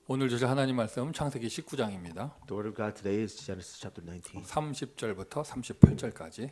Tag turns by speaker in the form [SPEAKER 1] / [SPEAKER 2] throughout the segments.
[SPEAKER 1] 오늘 주실 하나님 말씀은 창세기 19장입니다.
[SPEAKER 2] The word of God today is Genesis chapter 19,
[SPEAKER 1] 30절부터 38절까지.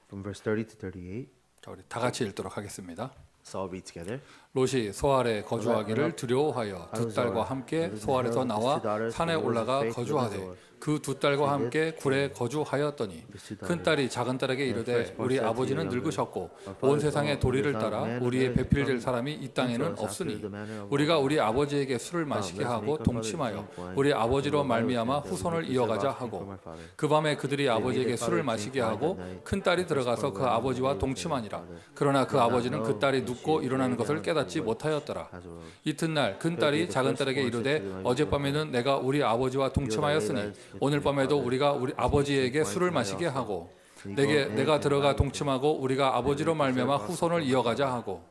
[SPEAKER 2] from verse 30 to 38.
[SPEAKER 1] 자, 우리 다 같이 읽도록 하겠습니다.
[SPEAKER 2] Let's all read together.
[SPEAKER 1] 롯이 소알에 거주하기를 두려워하여 두 딸과 함께 소알에서 나와 산에 올라가 거주하되 그 두 딸과 함께 굴에 거주하였더니 큰 딸이 작은 딸에게 이르되 우리 아버지는 늙으셨고 온 세상의 도리를 따라 우리의 배필될 사람이 이 땅에는 없으니 우리가 우리 아버지에게 술을 마시게 하고 동침하여 우리 아버지로 말미암아 후손을 이어가자 하고 그 밤에 그들이 아버지에게 술을 마시게 하고 큰 딸이 들어가서 그 아버지와 동침하니라. 그러나 그 아버지는 그 딸이 눕고 일어나는 것을 깨닫지 못하였더라. 이튿날 큰 딸이 작은 딸에게 이르되 어젯밤에는 내가 우리 아버지와 동침하였으니 오늘 밤에도 우리가 우리 아버지에게 술을 마시게 하고 내가 들어가 동침하고 우리가 아버지로 말미암아 후손을 이어가자 하고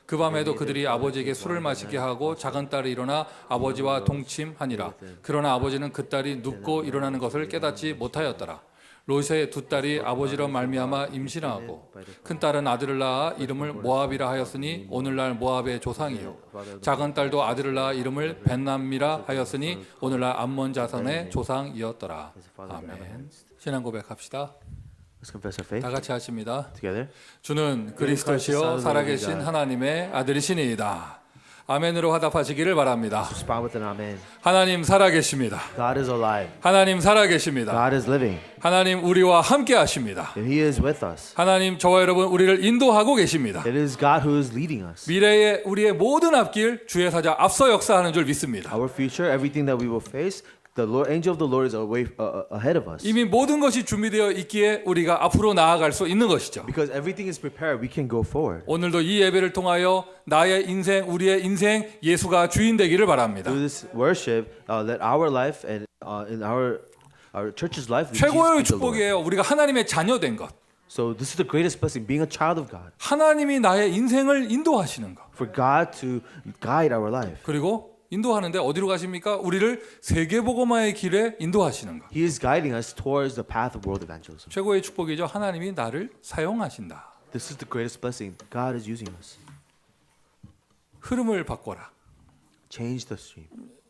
[SPEAKER 1] 그 밤에도 그들이 아버지에게 술을 마시게 하고 작은 딸이 일어나 아버지와 동침하니라. 그러나 아버지는 그 딸이 눕고 일어나는 것을 깨닫지 못하였더라. 롯의 두 딸이 아버지로 말미암아 임신하고 큰 딸은 아들을 낳아 이름을 모압이라 하였으니 오늘날 모압의 조상이요 작은 딸도 아들을 낳아 이름을 벤남미라 하였으니 오늘날 암몬 자손의 조상이었더라. 아멘. 신앙 고백합시다.
[SPEAKER 2] Let's confess our faith
[SPEAKER 1] 다 같이 하십니다.
[SPEAKER 2] together.
[SPEAKER 1] 주는 그리스도시요 살아계신 하나님의 아들이시니이다. 아멘으로 화답하시기를 바랍니다.
[SPEAKER 2] Respond with an amen.
[SPEAKER 1] 하나님 살아계십니다.
[SPEAKER 2] God is alive.
[SPEAKER 1] 하나님 살아계십니다.
[SPEAKER 2] God is living.
[SPEAKER 1] 하나님 우리와 함께 하십니다.
[SPEAKER 2] And He is with us.
[SPEAKER 1] 하나님 저와 여러분 우리를 인도하고 계십니다.
[SPEAKER 2] It is God who is leading us.
[SPEAKER 1] 미래의 우리의 모든 앞길 주의 사자 앞서 역사하는 줄 믿습니다.
[SPEAKER 2] Our future, everything that we will face, the Lord, angel of the Lord is ahead of us.
[SPEAKER 1] 이미 모든 것이 준비되어 있기에 우리가 앞으로 나아갈 수 있는 것이죠.
[SPEAKER 2] Because everything is prepared, we can go forward.
[SPEAKER 1] 오늘도 이 예배를 통하여 나의 인생, 우리의 인생 예수가 주인 되기를 바랍니다.
[SPEAKER 2] Through this worship, let our life and in our church's life,
[SPEAKER 1] 최고의
[SPEAKER 2] Jesus be the Lord.
[SPEAKER 1] 축복이에요. 우리가 하나님의 자녀 된 것.
[SPEAKER 2] So this is the greatest blessing, being a child of God.
[SPEAKER 1] 하나님이 나의 인생을 인도하시는 것.
[SPEAKER 2] For God to guide our life.
[SPEAKER 1] 그리고 인도하는데 어디로 가십니까? 우리를 세계복음화의 길에 인도하시는 것.
[SPEAKER 2] He is guiding us towards the path of world evangelism.
[SPEAKER 1] 최고의 축복이죠. 하나님이 나를 사용하신다.
[SPEAKER 2] This is the greatest blessing. God is using us.
[SPEAKER 1] 흐름을 바꿔라.
[SPEAKER 2] Change the stream.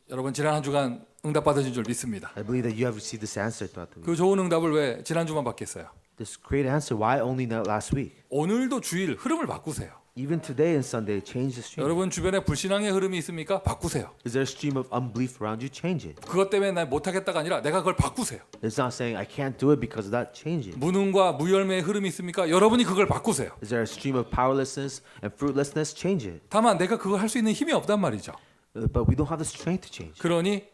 [SPEAKER 1] 여러분 지난 한 주간 응답 받으신 줄 믿습니다.
[SPEAKER 2] I believe that you have received this answer throughout the week.
[SPEAKER 1] 그 좋은 응답을 왜 지난 주만 받겠어요?
[SPEAKER 2] This great answer, why only not last week?
[SPEAKER 1] 오늘도 주일 흐름을 바꾸세요.
[SPEAKER 2] Even today and Sunday, change the stream.
[SPEAKER 1] 여러분 주변에 불신앙의 흐름이 있습니까? 바꾸세요.
[SPEAKER 2] Is there a stream of unbelief around you? Change it.
[SPEAKER 1] 그것 때문에 나 못하겠다가 아니라 내가 그걸 바꾸세요.
[SPEAKER 2] It's not saying I can't do it because of that. Change it.
[SPEAKER 1] 무능과 무열매의 흐름이 있습니까? 여러분이 그걸 바꾸세요.
[SPEAKER 2] Is there a stream of powerlessness and fruitlessness? Change it.
[SPEAKER 1] 다만 내가 그걸 할 수 있는 힘이 없단 말이죠.
[SPEAKER 2] But we don't have the strength to change.
[SPEAKER 1] 그러니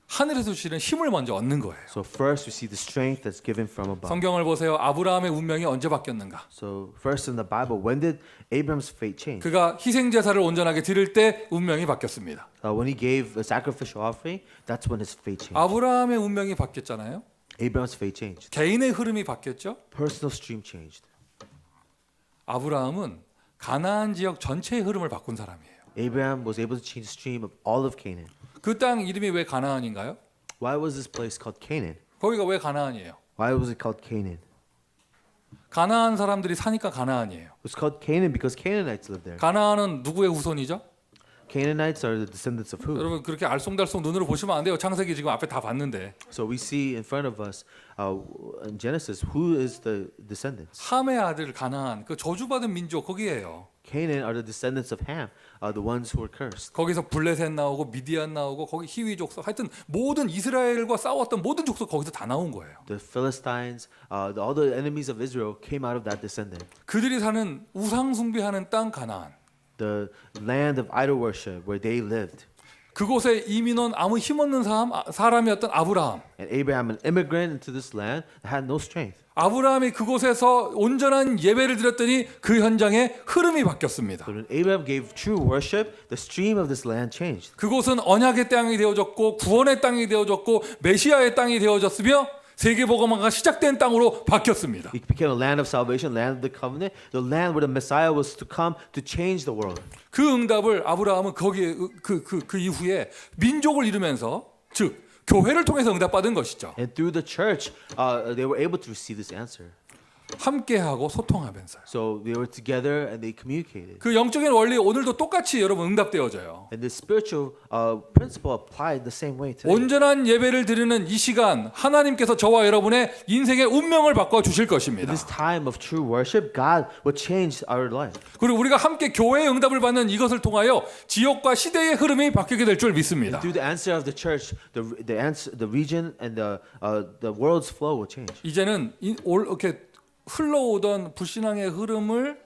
[SPEAKER 1] 하늘에서 주시는 힘을 먼저 얻는 거예요.
[SPEAKER 2] So first we see the strength that's given from above.
[SPEAKER 1] 성경을 보세요. 아브라함의 운명이 언제 바뀌었는가?
[SPEAKER 2] So first in the Bible, when did Abraham's fate change?
[SPEAKER 1] 그가 희생 제사를 온전하게 드릴 때 운명이 바뀌었습니다.
[SPEAKER 2] When he gave a sacrificial offering, that's when his fate changed.
[SPEAKER 1] 아브라함의 운명이 바뀌었잖아요.
[SPEAKER 2] Abraham's fate changed.
[SPEAKER 1] 개인의 흐름이 바뀌었죠.
[SPEAKER 2] Personal stream changed.
[SPEAKER 1] 아브라함은 가나안 지역 전체의 흐름을 바꾼 사람이에요.
[SPEAKER 2] Abraham was able to change the stream of all of Canaan.
[SPEAKER 1] 그 땅 이름이 왜 가나안인가요?
[SPEAKER 2] Why was this place called Canaan?
[SPEAKER 1] 거기가 왜 가나안이에요?
[SPEAKER 2] Why was it called Canaan?
[SPEAKER 1] 가나안 사람들이 사니까 가나안이에요.
[SPEAKER 2] It was called Canaan because Canaanites lived there.
[SPEAKER 1] 가나안은 누구의 후손이죠?
[SPEAKER 2] Canaanites are the descendants of who?
[SPEAKER 1] 여러분 그렇게 알쏭달쏭 눈으로 보시면 안 돼요. 창세기 지금 앞에 다 봤는데.
[SPEAKER 2] So we see in front of us in Genesis who is the descendants.
[SPEAKER 1] 함의 아들 가나안, 그 저주받은 민족 거기에요.
[SPEAKER 2] Canaan are the descendants of Ham, the ones who were cursed.
[SPEAKER 1] 거기서 블레셋 나오고 미디안 나오고 거기 히위 족속, 하여튼 모든 이스라엘과 싸웠던 모든 족속 거기서 다 나온 거예요.
[SPEAKER 2] The Philistines, all the enemies of Israel came out of that descendant.
[SPEAKER 1] 그들이 사는 우상 숭배하는 땅 가나안.
[SPEAKER 2] The land of idol worship where they lived.
[SPEAKER 1] 그곳에 이민 온 아무 힘없는 사람이었던 아브라함.
[SPEAKER 2] And Abraham, an immigrant into this land, had no strength.
[SPEAKER 1] 아브라함이 그곳에서 온전한 예배를 드렸더니 그 현장에 흐름이 바뀌었습니다.
[SPEAKER 2] But when Abraham gave true worship, the stream of this land changed.
[SPEAKER 1] 그곳은 언약의 땅이 되어졌고 구원의 땅이 되어졌고 메시아의 땅이 되어졌으며 세계복음화가 시작된 땅으로 바뀌었습니다.
[SPEAKER 2] It became a land of salvation, land of the covenant, the land where the Messiah was to come to change the world.
[SPEAKER 1] 그 응답을 아브라함은 거기에 그 이후에 민족을 이루면서 즉 교회를 통해서 응답받은 것이죠.
[SPEAKER 2] And through the church, they were able to receive this answer.
[SPEAKER 1] 함께하고 소통하면서요.
[SPEAKER 2] So they were together and they communicated.
[SPEAKER 1] 그 영적인 원리 오늘도 똑같이 여러분 응답되어져요.
[SPEAKER 2] And the spiritual principle applied the same way today.
[SPEAKER 1] 온전한 예배를 드리는 이 시간 하나님께서 저와 여러분의 인생의 운명을 바꿔 주실
[SPEAKER 2] In
[SPEAKER 1] 것입니다.
[SPEAKER 2] this time of true worship, God will change our life.
[SPEAKER 1] 그리고 우리가 함께 교회의 응답을 받는 이것을 통하여 지역과 시대의 흐름이 바뀌게 될 줄 믿습니다.
[SPEAKER 2] Through the answer of the church, the region and the world's flow will change.
[SPEAKER 1] 이제는 이렇게 흘러오던 불신앙의 흐름을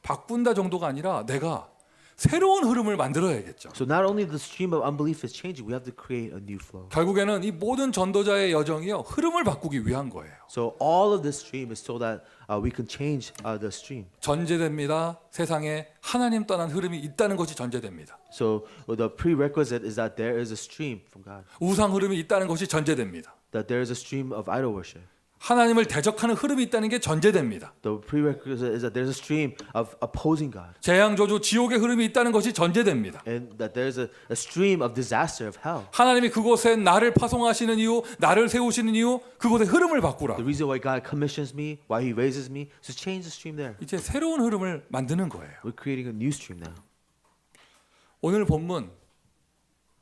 [SPEAKER 1] 바꾼다 정도가 아니라 내가 새로운 흐름을 만들어야겠죠.
[SPEAKER 2] So not only the stream of unbelief is changing, we have to create a new flow.
[SPEAKER 1] 결국에는 이 모든 전도자의 여정이요 흐름을 바꾸기 위한 거예요.
[SPEAKER 2] So all of this stream is so that we can change the stream.
[SPEAKER 1] 전제됩니다. 세상에 하나님 떠난 흐름이 있다는 것이 전제됩니다.
[SPEAKER 2] So the prerequisite is that there is a stream from God.
[SPEAKER 1] 우상 흐름이 있다는 것이 전제됩니다.
[SPEAKER 2] That there is a stream of idol worship.
[SPEAKER 1] 하나님을 대적하는 흐름이 있다는 게 전제됩니다.
[SPEAKER 2] The prerequisite is that there's a stream of opposing God.
[SPEAKER 1] 재앙 저주 지옥의 흐름이 있다는 것이 전제됩니다.
[SPEAKER 2] And that there's a stream of disaster of hell.
[SPEAKER 1] 하나님이 그곳에 나를 파송하시는 이유, 나를 세우시는 이유, 그곳의 흐름을 바꾸라.
[SPEAKER 2] The reason why God commissions me, why He raises me, is to change the stream there.
[SPEAKER 1] 이제 새로운 흐름을 만드는 거예요.
[SPEAKER 2] We're creating a new stream now.
[SPEAKER 1] 오늘 본문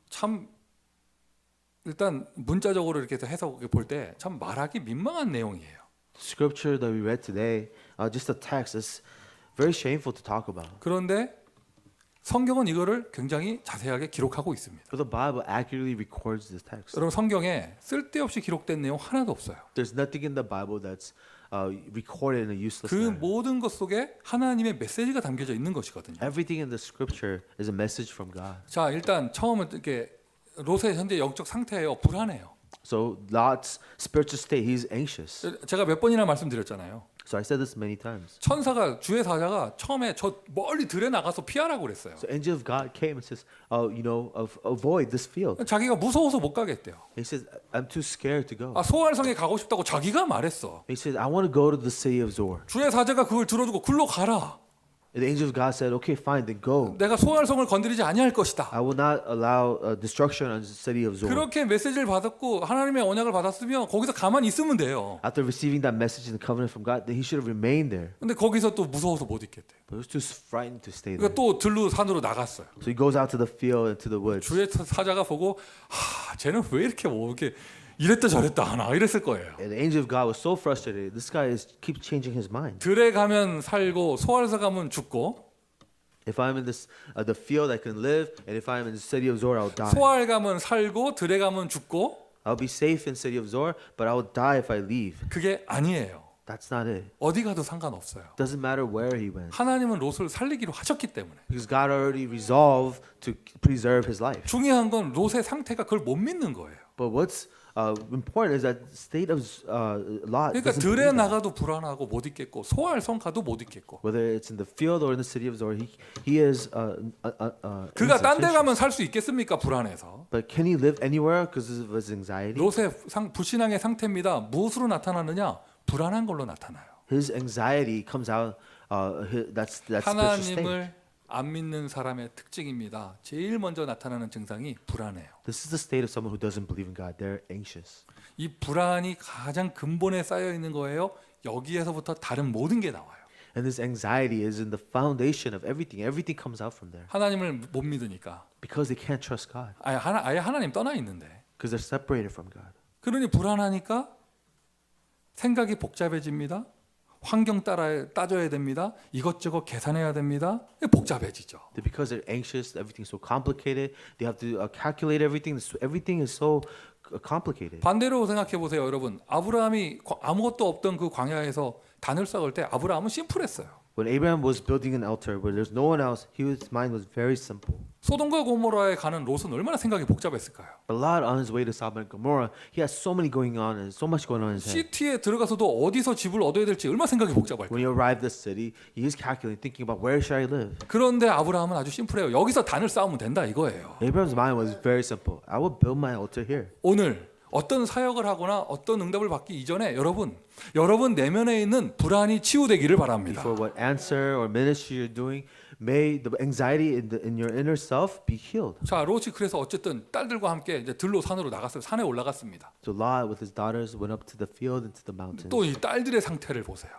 [SPEAKER 1] 참 일단 문자적으로 이렇게 해석을 볼 때 참 말하기 민망한 내용이에요.
[SPEAKER 2] Scripture that we read today, just the text, is very shameful to talk about.
[SPEAKER 1] 그런데 성경은 이거를 굉장히 자세하게 기록하고 있습니다.
[SPEAKER 2] But the Bible accurately records this text.
[SPEAKER 1] 여러분 성경에 쓸데없이 기록된 내용 하나도 없어요.
[SPEAKER 2] There's nothing in the Bible that's recorded in a useless
[SPEAKER 1] 그
[SPEAKER 2] manner.
[SPEAKER 1] 모든 것 속에 하나님의 메시지가 담겨져 있는 것이거든요.
[SPEAKER 2] Everything in the Scripture is a message from God.
[SPEAKER 1] 자, 일단 처음은 이렇게 롯의 현재 영적 상태예요. 불안해요.
[SPEAKER 2] So Lot's spiritual state, he's anxious.
[SPEAKER 1] 제가 몇 번이나 말씀드렸잖아요.
[SPEAKER 2] So I said this many times.
[SPEAKER 1] 천사가 주의 사자가 처음에 저 멀리 들에 나가서 피하라고 그랬어요.
[SPEAKER 2] So angel of God came and says, avoid this field.
[SPEAKER 1] 자기가 무서워서 못 가겠대요.
[SPEAKER 2] He says, I'm too scared to go.
[SPEAKER 1] 아, 소알성에 가고 싶다고 자기가 말했어.
[SPEAKER 2] He says, I want to go to the city of Zor.
[SPEAKER 1] 주의 사자가 그걸 들어주고 글로 가라.
[SPEAKER 2] And the angel of God said, okay, fine, then go.
[SPEAKER 1] 내가 소알성을 건드리지 아니할 것이다.
[SPEAKER 2] I will not allow destruction on the city of Zor.
[SPEAKER 1] 그렇게 메시지를 받았고 하나님의 언약을 받았으면 거기서 가만히 있으면 돼요.
[SPEAKER 2] After receiving that message and the covenant from God, then he should have remained there.
[SPEAKER 1] 근데 거기서 또 무서워서 못 있겠대요.
[SPEAKER 2] But he was too frightened to stay there.
[SPEAKER 1] 그러니까 또 들로 산으로 나갔어요.
[SPEAKER 2] So he goes out to the field and to the woods.
[SPEAKER 1] 주의 사자가 보고 쟤는 왜 이렇게 뭐 이렇게 이랬다 저랬다 하나 이랬을 거예요.
[SPEAKER 2] And the angel of God was so frustrated. This guy keeps changing his mind.
[SPEAKER 1] 들에 가면 살고 소알서 가면 죽고
[SPEAKER 2] If I'm in the field, I can live, and if I'm in the city of Zor, I'll die.
[SPEAKER 1] 소알 가면 살고 들에 가면 죽고
[SPEAKER 2] I'll be safe in city of Zor, but I will die if I leave.
[SPEAKER 1] 그게 아니에요.
[SPEAKER 2] That's not it.
[SPEAKER 1] 어디 가도 상관없어요.
[SPEAKER 2] Doesn't matter where he went,
[SPEAKER 1] 하나님은 롯을 살리기로 하셨기 때문에.
[SPEAKER 2] because God already resolved to preserve his life.
[SPEAKER 1] 중요한 건 롯의 상태가 그걸 못 믿는 거예요.
[SPEAKER 2] But what's important is that the state of Lot
[SPEAKER 1] 그러니까
[SPEAKER 2] doesn't
[SPEAKER 1] 들에
[SPEAKER 2] believe that.
[SPEAKER 1] 나가도 불안하고 못 있겠고 소알 성 가도 못 있겠고
[SPEAKER 2] Whether it's in the field or in the city of Zor, he is
[SPEAKER 1] 그가 딴 데
[SPEAKER 2] insufficient.
[SPEAKER 1] 가면 살 수 있겠습니까? 불안해서.
[SPEAKER 2] But can he live anywhere because of his anxiety?
[SPEAKER 1] 롯의 불신앙의 상태입니다. 무엇으로 나타나느냐? 불안한 걸로 나타나요.
[SPEAKER 2] His anxiety comes out. That's spiritual state.
[SPEAKER 1] 하나님을 안 믿는 사람의 특징입니다. 제일 먼저 나타나는 증상이 불안해요.
[SPEAKER 2] This is the state of someone who doesn't believe in God. They're anxious.
[SPEAKER 1] 이 불안이 가장 근본에 쌓여 있는 거예요. 여기에서부터 다른 모든 게 나와요.
[SPEAKER 2] And this anxiety is in the foundation of everything. Everything comes out from there.
[SPEAKER 1] 하나님을 못 믿으니까.
[SPEAKER 2] Because they can't trust God.
[SPEAKER 1] 아예 하나님 떠나 있는데.
[SPEAKER 2] Because they're separated from God.
[SPEAKER 1] 그러니 불안하니까 생각이 복잡해집니다. 환경 따져야 됩니다. 이것저것 계산해야 됩니다. 복잡해지죠.
[SPEAKER 2] Because they're anxious, everything's so complicated. They have to calculate everything. Everything is so complicated.
[SPEAKER 1] 반대로 생각해 보세요, 여러분. 아브라함이 아무것도 없던 그 광야에서 단을 쌓을 때 아브라함은 심플했어요.
[SPEAKER 2] When Abraham was building an altar where there's no one else, his mind was very simple.
[SPEAKER 1] 소돔과 고모라에 가는 롯은 얼마나 생각이 복잡했을까요?
[SPEAKER 2] But Lot on his way to Sodom and Gomorrah, he has so many going on and so much going on in his head.
[SPEAKER 1] 시티에 들어가서도 어디서 집을 얻어야 될지 얼마나 생각이 복잡할까요?
[SPEAKER 2] When he arrived at the city, he is calculating, thinking about where should I live.
[SPEAKER 1] 그런데 아브라함은 아주 심플해요. 여기서 단을 쌓으면 된다 이거예요.
[SPEAKER 2] Abraham's mind was very simple. I will build my altar here.
[SPEAKER 1] 오늘 어떤 사역을 하거나 어떤 응답을 받기 이전에 여러분 내면에 있는 불안이 치유되기를 바랍니다.
[SPEAKER 2] For what answer or ministry you're doing, may the anxiety in your inner self be healed.
[SPEAKER 1] 자, 롯이 그래서 어쨌든 딸들과 함께 이제 들로 산으로 나갔어요. 산에 올라갔습니다.
[SPEAKER 2] So Lot with his daughters went up to the field and to the mountains.
[SPEAKER 1] 또 이 딸들의 상태를 보세요.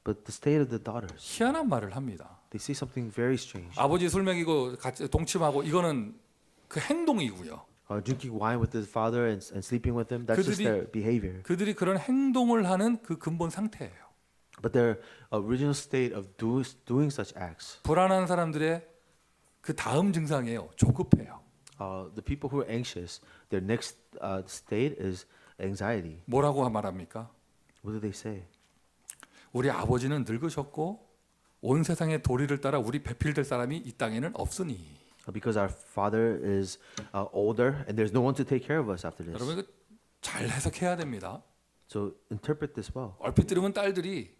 [SPEAKER 2] But the state of the daughters,
[SPEAKER 1] 희한한 말을 합니다.
[SPEAKER 2] they say something very strange.
[SPEAKER 1] 아버지 술 먹이고 같이 동침하고 이거는 그 행동이고요.
[SPEAKER 2] Drinking wine with his father and sleeping with him, that's just their behavior.
[SPEAKER 1] 그들이 그런 행동을 하는 그 근본 상태예요.
[SPEAKER 2] But their original state of doing such acts,
[SPEAKER 1] 불안한 사람들의 그 다음 증상이에요. 조급해요.
[SPEAKER 2] the people who are anxious, their next state is anxiety.
[SPEAKER 1] 뭐라고 말합니까?
[SPEAKER 2] What do they say?
[SPEAKER 1] 우리 아버지는 늙으셨고 온 세상의 도리를 따라 우리 배필될 사람이 이 땅에는 없으니.
[SPEAKER 2] Because our father is older and there's no one to take care of us after this.
[SPEAKER 1] 여러분 이거 잘 해석해야 됩니다.
[SPEAKER 2] So interpret this well.
[SPEAKER 1] 얼핏 들으면 딸들이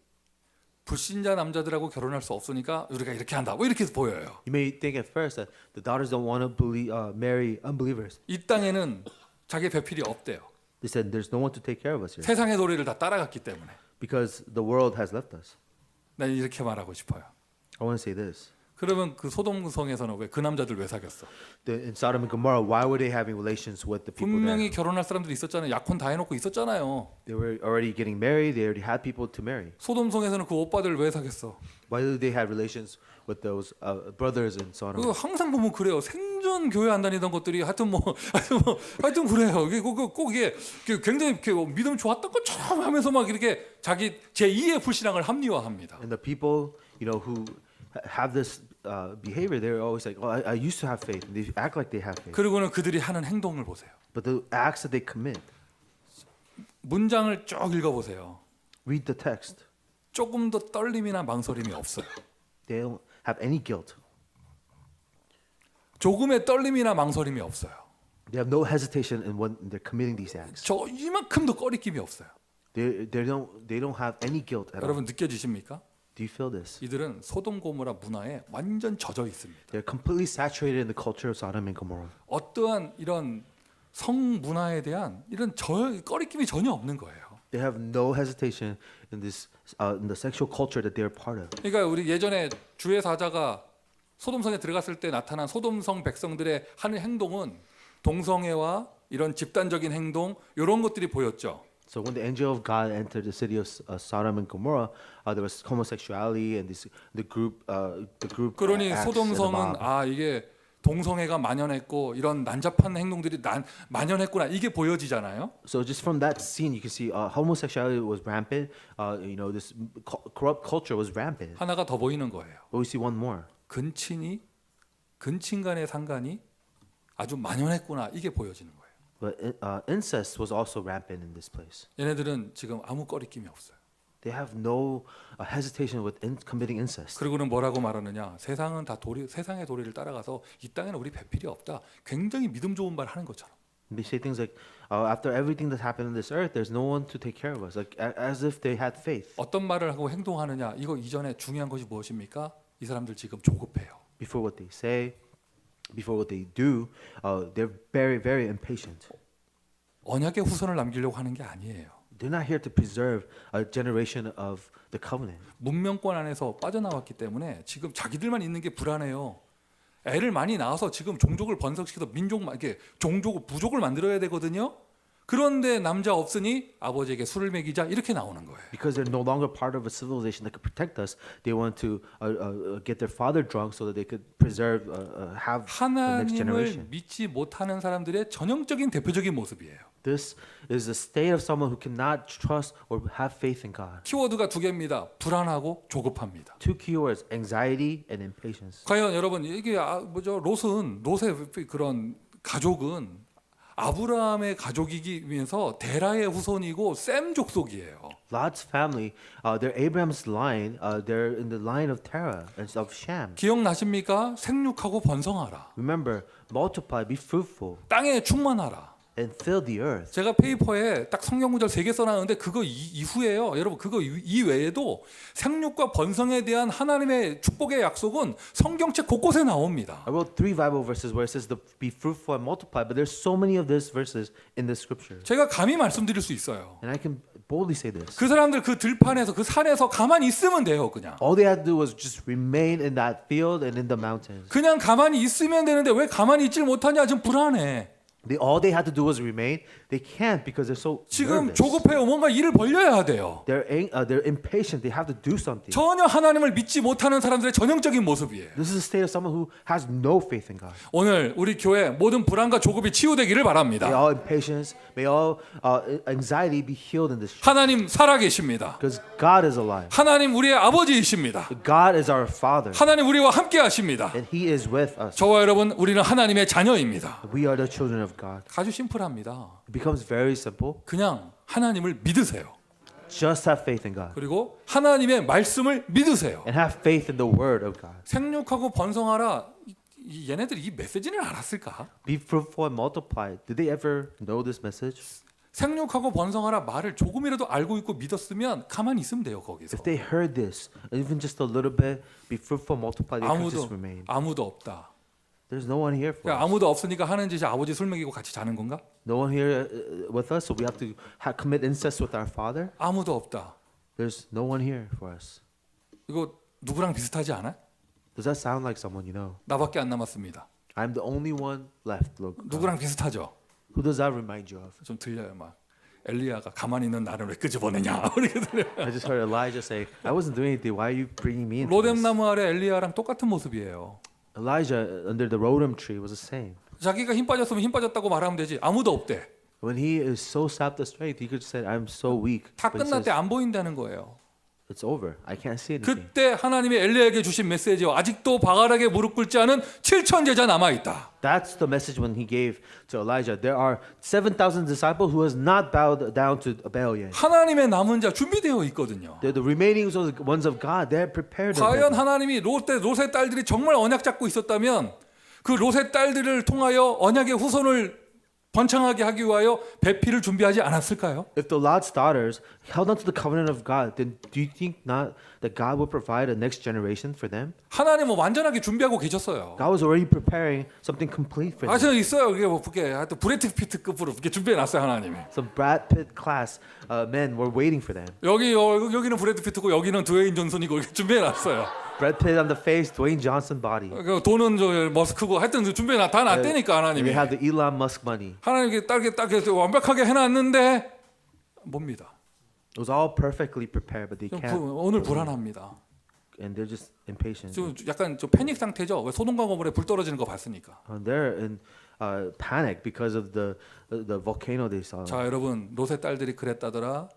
[SPEAKER 1] 불신자 남자들하고 결혼할 수 없으니까 우리가 이렇게 한다. 뭐 이렇게 보여요.
[SPEAKER 2] You may think at first that the daughters don't want to marry unbelievers.
[SPEAKER 1] 이 땅에는 자기 배필이 없대요.
[SPEAKER 2] They said there's no one to take care of us here
[SPEAKER 1] 세상의 도리를 다 따라갔기 때문에.
[SPEAKER 2] because the world has left us.
[SPEAKER 1] 난 이렇게 말하고 싶어요.
[SPEAKER 2] I want to say this.
[SPEAKER 1] 그러면 그 소돔성에서는 왜 그 남자들 왜 사귀었어?
[SPEAKER 2] In Sodom and Gomorrah, why were they having relations with the people
[SPEAKER 1] 분명히
[SPEAKER 2] there?
[SPEAKER 1] 결혼할 사람들이 있었잖아요. 약혼 다 해놓고 있었잖아요.
[SPEAKER 2] They were already getting married. They already had people to marry.
[SPEAKER 1] 소돔성에서는 그 오빠들 왜 사귀었어?
[SPEAKER 2] Why did they have relations with those brothers in Sodom?
[SPEAKER 1] 그 항상 보면 그래요. 생전 교회 안 다니던 것들이 하여튼 그래요. 이게 꼭 이게 굉장히 이렇게 믿음 좋았던 것처럼 하면서 막 이렇게 자기 제2의 불신앙을 합리화합니다.
[SPEAKER 2] And the people, who have this behavior, they're always like, "Oh, I used to have faith." And they act like they have faith.
[SPEAKER 1] 그리고는 그들이 하는 행동을 보세요.
[SPEAKER 2] But the acts that they commit,
[SPEAKER 1] 문장을 쭉 읽어보세요.
[SPEAKER 2] read the text.
[SPEAKER 1] 조금도 떨림이나 망설임이 없어요.
[SPEAKER 2] They don't have any guilt.
[SPEAKER 1] 조금의 떨림이나 망설임이 없어요.
[SPEAKER 2] They have no hesitation in when they're committing these acts.
[SPEAKER 1] 저 이만큼도 꺼리낌이 없어요.
[SPEAKER 2] They don't have any guilt at all.
[SPEAKER 1] 여러분 느껴지십니까?
[SPEAKER 2] Do you feel this?
[SPEAKER 1] 이들은 소돔 고모라 문화에 완전 젖어 있습니다.
[SPEAKER 2] They're completely saturated in the culture of Sodom and Gomorrah.
[SPEAKER 1] 어떠한 이런 성 문화에 대한 이런 꺼리낌이 전혀 없는 거예요.
[SPEAKER 2] They have no hesitation in this in the sexual culture that they're part of.
[SPEAKER 1] 그러니까 우리 예전에 주의 사자가 소돔성에 들어갔을 때 나타난 소돔성 백성들의 하는 행동은 동성애와 이런 집단적인 행동 이런 것들이 보였죠.
[SPEAKER 2] So when the angel of God entered the city of Sodom and Gomorrah, there was homosexuality and the group
[SPEAKER 1] 그러니
[SPEAKER 2] acts and
[SPEAKER 1] 소돔성은
[SPEAKER 2] mob.
[SPEAKER 1] 이게 동성애가 만연했고 이런 난잡한 행동들이 만연했구나 이게 보여지잖아요.
[SPEAKER 2] So just from that scene, you can see homosexuality was rampant. This corrupt culture was rampant.
[SPEAKER 1] 하나가 더 보이는 거예요.
[SPEAKER 2] But we see one more.
[SPEAKER 1] 근친 간의 상간이 아주 만연했구나 이게 보여지는 거예요.
[SPEAKER 2] But incest was also rampant in this place.
[SPEAKER 1] 얘네들은 지금 아무 꺼리낌이 없어요.
[SPEAKER 2] They have no hesitation with committing incest.
[SPEAKER 1] 그리고는 뭐라고 말하느냐? 세상은 다 세상의 도리를 따라가서 이 땅에는 우리 배필이 없다. 굉장히 믿음 좋은 말 하는 것처럼.
[SPEAKER 2] They say things like, after everything that's happened on this earth, there's no one to take care of us, like as if they had faith.
[SPEAKER 1] 어떤 말을 하고 행동하느냐? 이거 이전에 중요한 것이 무엇입니까? 이 사람들 지금 조급해요.
[SPEAKER 2] Before what they say, before what they do, they're very, very impatient.
[SPEAKER 1] 언약의 후손을 남기려고 하는 게 아니에요.
[SPEAKER 2] They're not here to preserve a generation of the covenant.
[SPEAKER 1] 문명권 안에서 빠져나왔기 때문에 지금 자기들만 있는 게 불안해요. 애를 많이 낳아서 지금 종족을 번성시켜서 이렇게 부족을 만들어야 되거든요. 그런데 남자 없으니 아버지에게 술을 먹이자 이렇게 나오는 거예요.
[SPEAKER 2] Because they're no longer part of a civilization that could protect us, they want to get their father drunk so that they could preserve, have the next
[SPEAKER 1] 하나님을
[SPEAKER 2] generation.
[SPEAKER 1] 믿지 못하는 사람들의 전형적인 대표적인 모습이에요.
[SPEAKER 2] This is the state of someone who cannot trust or have faith in God.
[SPEAKER 1] 키워드가 두 개입니다. 불안하고 조급합니다.
[SPEAKER 2] Two keywords: anxiety and impatience.
[SPEAKER 1] 과연 여러분 이게 롯의 그런 가족은 아브라함의 가족이면서 데라의 후손이고 셈 족속이에요.
[SPEAKER 2] Lot's family, they're Abraham's line. They're in the line of Terah and of Shem.
[SPEAKER 1] 기억나십니까? 생육하고 번성하라.
[SPEAKER 2] Remember, multiply, be fruitful,
[SPEAKER 1] 땅에 충만하라.
[SPEAKER 2] and fill the earth.
[SPEAKER 1] 제가 페이퍼에 딱 성경 구절 3개 써놨는데 그거 이후에요. 여러분 그거 이외에도 생육과 번성에 대한 하나님의 축복의 약속은 성경책 곳곳에 나옵니다.
[SPEAKER 2] I wrote 3 Bible verses where it says to be fruitful and multiply, but there's so many of these verses in the scripture.
[SPEAKER 1] 제가 감히 말씀드릴 수 있어요.
[SPEAKER 2] And I can boldly say this.
[SPEAKER 1] 그 사람들 그 들판에서 그 산에서 가만히 있으면 돼요. 그냥.
[SPEAKER 2] All they had to do was just remain in that field and in the mountains.
[SPEAKER 1] 그냥 가만히 있으면 되는데 왜 가만히 있질 못하냐? 지금 불안해.
[SPEAKER 2] All they had to do was remain. They can't because they're so
[SPEAKER 1] 지금
[SPEAKER 2] nervous.
[SPEAKER 1] 조급해요. 뭔가 일을 벌려야 돼요.
[SPEAKER 2] They're impatient. They have to do something.
[SPEAKER 1] 전혀 하나님을 믿지 못하는 사람들의 전형적인 모습이에요.
[SPEAKER 2] This is a state of someone who has no faith in God.
[SPEAKER 1] 오늘 우리 교회 모든 불안과 조급이 치유되기를
[SPEAKER 2] May
[SPEAKER 1] 바랍니다.
[SPEAKER 2] all impatience, may all anxiety be healed in this church.
[SPEAKER 1] 하나님 살아계십니다.
[SPEAKER 2] Because God is alive.
[SPEAKER 1] 하나님 우리의 아버지이십니다.
[SPEAKER 2] God is our Father.
[SPEAKER 1] 하나님 우리와 함께 하십니다.
[SPEAKER 2] And He is with us.
[SPEAKER 1] 저와 여러분 우리는 하나님의 자녀입니다.
[SPEAKER 2] We are the children of God.
[SPEAKER 1] 아주 심플합니다.
[SPEAKER 2] It becomes very simple.
[SPEAKER 1] 그냥 하나님을 믿으세요.
[SPEAKER 2] Just have faith in God.
[SPEAKER 1] 그리고 하나님의 말씀을 믿으세요.
[SPEAKER 2] And have faith in the Word of God.
[SPEAKER 1] 생육하고 번성하라. 얘네들이 이 메시지는 알았을까?
[SPEAKER 2] Be fruitful and multiply. Did they ever know this message?
[SPEAKER 1] 생육하고 번성하라 말을 조금이라도 알고 있고 믿었으면 가만히 있으면 돼요 거기서.
[SPEAKER 2] If they heard this, even just a little bit, be fruitful, multiply, they could just remain.
[SPEAKER 1] 아무도 없다.
[SPEAKER 2] There's no one here for us.
[SPEAKER 1] 아무도 없으니까 하는 짓이 아버지 술 먹이고 같이 자는 건가?
[SPEAKER 2] No one here with us, so we have to commit incest with our father.
[SPEAKER 1] 아무도 없다.
[SPEAKER 2] There's no one here for us.
[SPEAKER 1] 이거 누구랑 비슷하지 않아?
[SPEAKER 2] Does that sound like someone you know?
[SPEAKER 1] 나밖에 안 남았습니다.
[SPEAKER 2] I'm the only one left. Look,
[SPEAKER 1] 누구랑 비슷하죠?
[SPEAKER 2] who does that remind you of?
[SPEAKER 1] 좀 들려요 막. 엘리야가 가만히 있는 나를 왜 끄집어내냐 이렇게 들려요.
[SPEAKER 2] I just heard Elijah say, "I wasn't doing anything. Why are you bringing me into
[SPEAKER 1] 로뎀
[SPEAKER 2] this?"
[SPEAKER 1] 나무 아래 엘리야랑 똑같은 모습이에요.
[SPEAKER 2] Elijah under the Rodem tree was the same.
[SPEAKER 1] 자기가 힘 빠졌으면 힘 빠졌다고 말하면 되지. 아무도 없대.
[SPEAKER 2] When he is so sapped of strength, he could say, "I'm so weak."
[SPEAKER 1] 다
[SPEAKER 2] But he
[SPEAKER 1] 끝날
[SPEAKER 2] says,
[SPEAKER 1] 때 안 보인다는 거예요.
[SPEAKER 2] It's over. I can't see anything.
[SPEAKER 1] 그때 하나님이 엘리야에게 주신 메시지와 아직도 바갈에게 무릎 꿇지 않은 7천 제자 남아 있다.
[SPEAKER 2] That's the message when he gave to Elijah. There are 7,000 disciples who has not bowed down to Baal yet.
[SPEAKER 1] 하나님의 남은 자 준비되어 있거든요.
[SPEAKER 2] They're the remaining ones of God. They're prepared.
[SPEAKER 1] 과연 하나님이 롯의 딸들이 정말 언약 잡고 있었다면 그 롯의 딸들을 통하여 언약의 후손을 번창하게 하기 위하여 배필을 준비하지 않았을까요?
[SPEAKER 2] If the Lot's daughters held on to the covenant of God, then do you think not that God will provide a next generation for them?
[SPEAKER 1] 하나님은 완전하게 준비하고 계셨어요.
[SPEAKER 2] God was already preparing something complete for them.
[SPEAKER 1] 아저 있어요. 그게 뭐 그게 하여튼 브래드 피트급으로 이렇게 준비해 놨어요 하나님이.
[SPEAKER 2] Some Brad Pitt class men were waiting for them.
[SPEAKER 1] 여기는 브래드 피트고 여기는 드웨인 존슨이고 이렇게 준비해 놨어요.
[SPEAKER 2] Brad Pitt on the face, Dwayne Johnson body.
[SPEAKER 1] 돈은 저 머스크고 하여튼 준비해 다 놨다니까
[SPEAKER 2] And
[SPEAKER 1] 하나님이.
[SPEAKER 2] they have the Elon Musk money.
[SPEAKER 1] 하나님께 딱 완벽하게 해놨는데 뭡니다.
[SPEAKER 2] It was all perfectly prepared, but they can't.
[SPEAKER 1] 오늘 불안합니다.
[SPEAKER 2] And they're just impatient.
[SPEAKER 1] 좀 약간 좀 패닉 상태죠. 왜 소돔과 고모라에 불 떨어지는 거 봤으니까.
[SPEAKER 2] They're in panic because of the volcano they saw.
[SPEAKER 1] 자 여러분 롯의 딸들이 그랬다더라.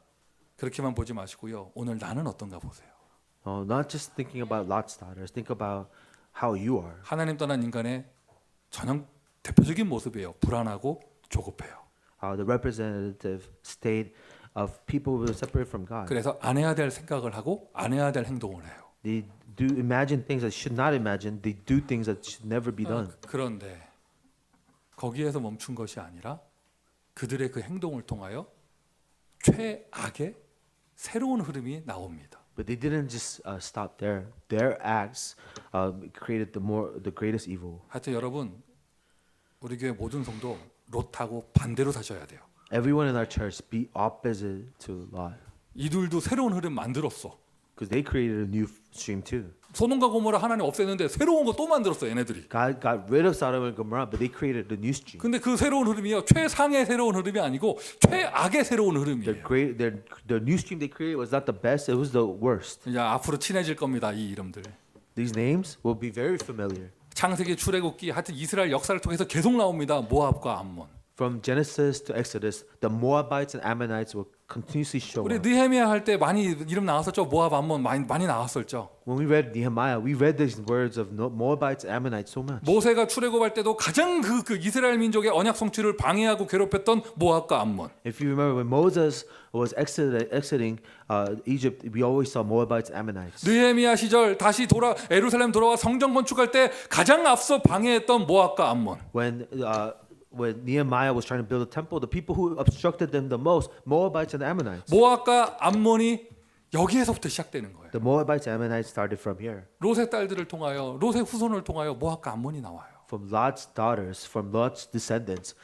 [SPEAKER 1] 그렇게만 보지 마시고요. 오늘 나는 어떤가 보세요.
[SPEAKER 2] Not just thinking about Lot's daughters. Think about how you are.
[SPEAKER 1] 하나님 떠난 인간의 전형 대표적인 모습이에요. 불안하고 조급해요.
[SPEAKER 2] The representative state of people who are separated from God.
[SPEAKER 1] 그래서 안 해야 될 생각을 하고 안 해야 될 행동을 해요.
[SPEAKER 2] They do imagine things that should not imagine. They do things that should never be done.
[SPEAKER 1] 그런데 거기에서 멈춘 것이 아니라 그들의 그 행동을 통하여 최악의 새로운 흐름이 나옵니다.
[SPEAKER 2] But they didn't just stop there. Their acts created the greatest evil.
[SPEAKER 1] 하여튼 여러분 우리 교회 모든 성도 롯하고 반대로 사셔야 돼요.
[SPEAKER 2] Everyone in our church be opposite to Lot.
[SPEAKER 1] 이들도 새로운 흐름 만들었어.
[SPEAKER 2] Because they created a new stream too.
[SPEAKER 1] 소돔과 고모라 하나님 없앴는데 새로운 거 또 만들었어 얘네들이.
[SPEAKER 2] God got rid of Sodom and Gomorrah, but they created a new stream.
[SPEAKER 1] 근데 그 새로운 흐름이요 최상의 새로운 흐름이 아니고 최악의 새로운 흐름이에요.
[SPEAKER 2] The new stream they created was not the best; it was the worst.
[SPEAKER 1] 이제 앞으로 친해질 겁니다 이 이름들.
[SPEAKER 2] These names will be very familiar.
[SPEAKER 1] 창세기 출애굽기 하여튼 이스라엘 역사를 통해서 계속 나옵니다. 모압과 암몬.
[SPEAKER 2] From Genesis to Exodus, the Moabites and Ammonites will continuously show
[SPEAKER 1] 우리
[SPEAKER 2] up.
[SPEAKER 1] 느헤미야 할 때 많이 이름 나왔었죠. 모압 암몬 많이 나왔었죠.
[SPEAKER 2] When we read Nehemiah, we read these words of Moabites and Ammonites so much.
[SPEAKER 1] 모세가 출애굽할 때도 가장 그 이스라엘 민족의 언약 성취를 방해하고 괴롭혔던 모압과 암몬.
[SPEAKER 2] If you remember when Moses was exiting Egypt, we always saw Moabites and Ammonites.
[SPEAKER 1] 느헤미야 시절 다시 예루살렘 돌아와 성전 건축할 때 가장 앞서 방해했던 모압과 암몬.
[SPEAKER 2] When Nehemiah was trying to build a temple, the people who obstructed them the most, Moabites and Ammonites.
[SPEAKER 1] 모압과 암몬이 여기에서부터 시작되는 거예요.
[SPEAKER 2] The Moabites and Ammonites started from here.
[SPEAKER 1] 롯의 딸들을 통하여 롯의 후손을 통하여 모압과 암몬이 나와요.
[SPEAKER 2] From Lot's daughters, from Lot's descendants,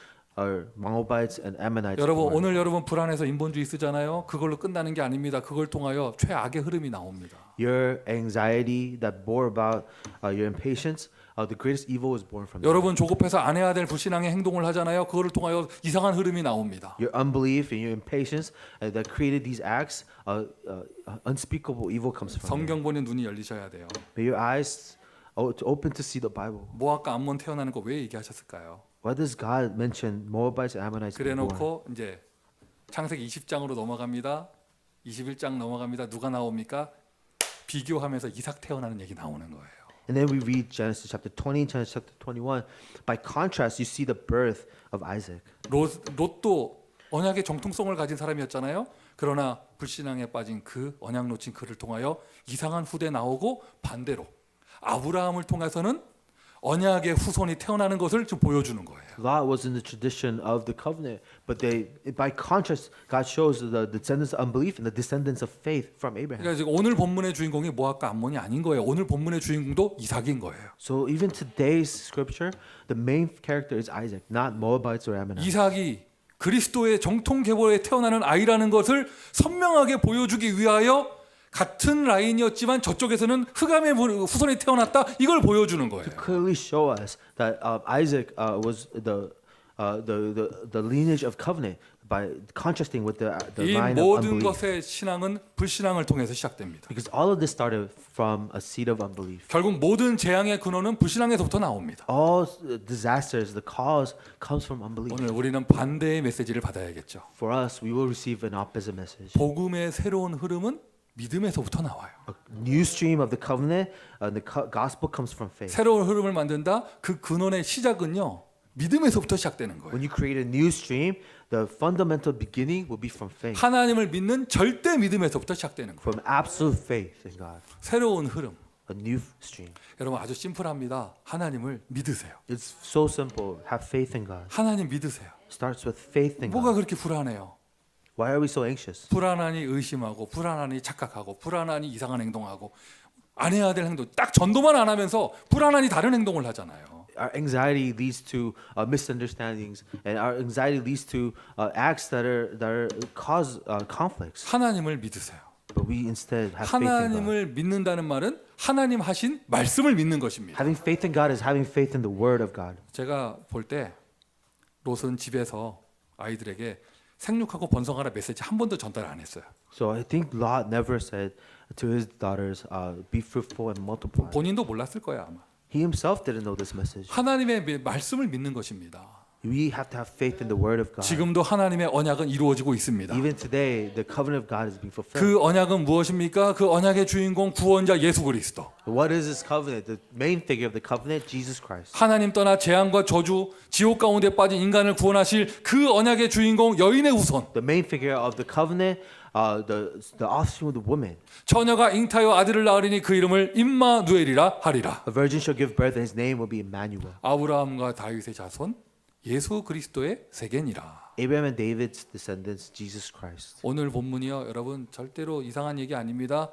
[SPEAKER 2] Moabites and Ammonites.
[SPEAKER 1] 여러분
[SPEAKER 2] were.
[SPEAKER 1] 오늘 여러분 불안해서 인본주의 쓰잖아요. 그걸로 끝나는 게 아닙니다. 그걸 통하여 최악의 흐름이 나옵니다.
[SPEAKER 2] Your anxiety that bore about your impatience, the greatest evil is born from it.
[SPEAKER 1] 여러분 조급해서 안 해야 될 불신앙의 행동을 하잖아요. 그거를 통하여 이상한 흐름이 나옵니다.
[SPEAKER 2] Your unbelief and your impatience that created these acts, unspeakable evil comes from it.
[SPEAKER 1] 성경 보는 눈이 열리셔야 돼요.
[SPEAKER 2] May your eyes to open to see the Bible.
[SPEAKER 1] 모압과 암몬 태어나는 거 왜 얘기하셨을까요?
[SPEAKER 2] Why does God mention Moabites and Ammonites? being born?
[SPEAKER 1] 그래놓고 이제 창세기 20장으로 넘어갑니다. 21장 넘어갑니다. 누가 나옵니까? 비교하면서 이삭 태어나는 얘기 나오는 거예요.
[SPEAKER 2] And then we read Genesis chapter 20, Genesis chapter 21. By contrast, you see the birth of Isaac.
[SPEAKER 1] 롯도 언약의 정통성을 가진 사람이었잖아요. 그러나 불신앙에 빠진 그 언약 놓친 그를 통하여 이상한 후대 나오고 반대로 아브라함을 통해서는 언약의 후손이 태어나는 것을 좀 보여주는 거예요.
[SPEAKER 2] Lot was in the tradition of the covenant, but by contrast, God shows the descendants of unbelief and the descendants of faith from Abraham.
[SPEAKER 1] 그러니까 지금 오늘 본문의 주인공이 모압과 암몬이 아닌 거예요. 오늘 본문의 주인공도 이삭인 거예요.
[SPEAKER 2] So even today's scripture, the main character is Isaac, not Moabites or Ammonites.
[SPEAKER 1] 이삭이 그리스도의 정통 계보에 태어나는 아이라는 것을 선명하게 보여주기 위하여 같은 라인이었지만 저쪽에서는 흑암의 후손이 태어났다. 이걸 보여주는 거예요.
[SPEAKER 2] To clearly show us that Isaac was the lineage of covenant by contrasting with the
[SPEAKER 1] 이
[SPEAKER 2] line of
[SPEAKER 1] 모든
[SPEAKER 2] unbelief.
[SPEAKER 1] 것의 신앙은 불신앙을 통해서 시작됩니다.
[SPEAKER 2] Because all of this started from a seed of unbelief.
[SPEAKER 1] 결국 모든 재앙의 근원은 불신앙에서부터 나옵니다.
[SPEAKER 2] All disasters, the cause comes from unbelief.
[SPEAKER 1] 오늘 우리는 반대의 메시지를 받아야겠죠.
[SPEAKER 2] For us, we will receive an opposite message.
[SPEAKER 1] 복음의 새로운 흐름은 믿음에서부터 나와요.
[SPEAKER 2] A new stream of the covenant, the gospel comes from faith.
[SPEAKER 1] 새로운 흐름을 만든다. 그 근원의 시작은요. 믿음에서부터 시작되는 거예요.
[SPEAKER 2] When you create a new stream, the fundamental beginning will be from faith.
[SPEAKER 1] 하나님을 믿는 절대 믿음에서부터 시작되는 거예요.
[SPEAKER 2] From absolute faith in God. 새로운 흐름. A new stream.
[SPEAKER 1] 여러분 아주 심플합니다. 하나님을 믿으세요.
[SPEAKER 2] It's so simple. Have faith in God.
[SPEAKER 1] 하나님 믿으세요.
[SPEAKER 2] Starts with faith in
[SPEAKER 1] 뭐가
[SPEAKER 2] God.
[SPEAKER 1] 그렇게 불안해요?
[SPEAKER 2] Why are we so anxious?
[SPEAKER 1] 불안하니 의심하고 불안하니 착각하고 불안하니 이상한 행동하고 안 해야 될 행동 딱 전도만 안 하면서 불안하니 다른 행동을 하잖아요.
[SPEAKER 2] Our anxiety leads to misunderstandings, and our anxiety leads to acts that cause conflicts.
[SPEAKER 1] 하나님을 믿으세요.
[SPEAKER 2] But we instead have faith in God.
[SPEAKER 1] 하나님을 믿는다는 말은 하나님 하신 말씀을 믿는 것입니다.
[SPEAKER 2] Having faith in God is having faith in the Word of God.
[SPEAKER 1] 제가 볼 때 롯은 집에서 아이들에게 생육하고 번성하라 메시지 한 번도 전달 안 했어요.
[SPEAKER 2] So I think Lot never said to his daughters, "Be fruitful and multiply."
[SPEAKER 1] 본인도 몰랐을 거야 아마.
[SPEAKER 2] He himself didn't know this message.
[SPEAKER 1] 하나님의 말씀을 믿는 것입니다.
[SPEAKER 2] We have to have faith in the Word of God.
[SPEAKER 1] 지금도 하나님의 언약은 이루어지고 있습니다.
[SPEAKER 2] Even today, the covenant of God is being fulfilled.
[SPEAKER 1] 그 언약은 무엇입니까? 그 언약의 주인공 구원자 예수 그리스도.
[SPEAKER 2] What is this covenant? The main figure of the covenant, Jesus Christ.
[SPEAKER 1] 하나님 떠나 재앙과 저주, 지옥 가운데 빠진 인간을 구원하실 그 언약의 주인공 여인의 후손.
[SPEAKER 2] The main figure of the covenant, the offspring of the woman.
[SPEAKER 1] 처녀가 잉타여 아들을 낳으리니 그 이름을 임마누엘이라 하리라.
[SPEAKER 2] A virgin shall give birth, and his name will be Emmanuel.
[SPEAKER 1] 아브라함과 다윗의 자손 예수 그리스도의 세계니라.
[SPEAKER 2] Abraham and David's descendants, Jesus Christ.
[SPEAKER 1] 오늘 본문이요, 여러분 절대로 이상한 얘기 아닙니다.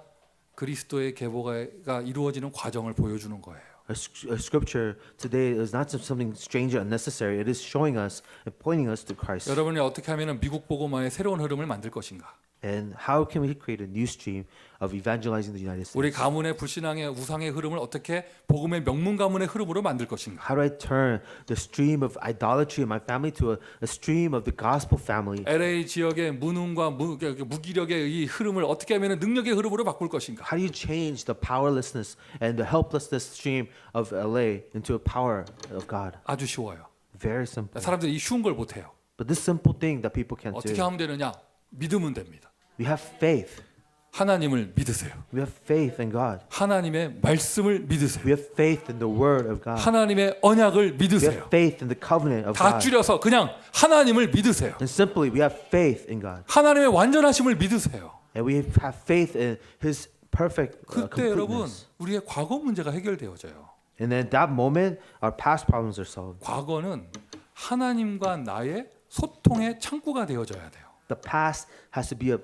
[SPEAKER 1] 그리스도의 계보가 이루어지는 과정을 보여주는 거예요.
[SPEAKER 2] Our scripture today is not something strange or unnecessary. It is showing us and pointing us to Christ.
[SPEAKER 1] 여러분이 어떻게 하면 미국 복음화의 새로운 흐름을 만들 것인가?
[SPEAKER 2] And how can we create a new stream of evangelizing the United States?
[SPEAKER 1] 우리 가문의 불신앙의 우상의 흐름을 어떻게 복음의 명문 가문의 흐름으로 만들 것인가?
[SPEAKER 2] How do I turn the stream of idolatry in my family to a stream of the gospel family?
[SPEAKER 1] LA 지역의 무능과 무기력의 이 흐름을 어떻게 하면 능력의 흐름으로 바꿀 것인가?
[SPEAKER 2] How do you change the powerlessness and the helplessness stream of LA into a power of God?
[SPEAKER 1] 아주 쉬워요.
[SPEAKER 2] Very simple.
[SPEAKER 1] 사람들이 이 쉬운 걸 못해요.
[SPEAKER 2] But this simple thing that people can't
[SPEAKER 1] 어떻게
[SPEAKER 2] do.
[SPEAKER 1] 하면 되느냐? 믿으면 됩니다.
[SPEAKER 2] We have faith.
[SPEAKER 1] 하나님을 믿으세요.
[SPEAKER 2] We have faith in God.
[SPEAKER 1] 하나님의 말씀을 믿으세요.
[SPEAKER 2] We have faith in the word of God.
[SPEAKER 1] 하나님의 언약을
[SPEAKER 2] We
[SPEAKER 1] 믿으세요.
[SPEAKER 2] have faith in the covenant of
[SPEAKER 1] 다
[SPEAKER 2] God.
[SPEAKER 1] 줄여서 그냥 하나님을 믿으세요.
[SPEAKER 2] And simply, we have faith in God.
[SPEAKER 1] 하나님의 완전하심을 믿으세요.
[SPEAKER 2] And we have faith in His perfect
[SPEAKER 1] 그때 여러분
[SPEAKER 2] completeness.
[SPEAKER 1] 우리의 과거 문제가 해결되어져요.
[SPEAKER 2] And at that moment, our past problems are solved.
[SPEAKER 1] 과거는 하나님과 나의 소통의 창구가 되어져야 돼요.
[SPEAKER 2] The past has to be a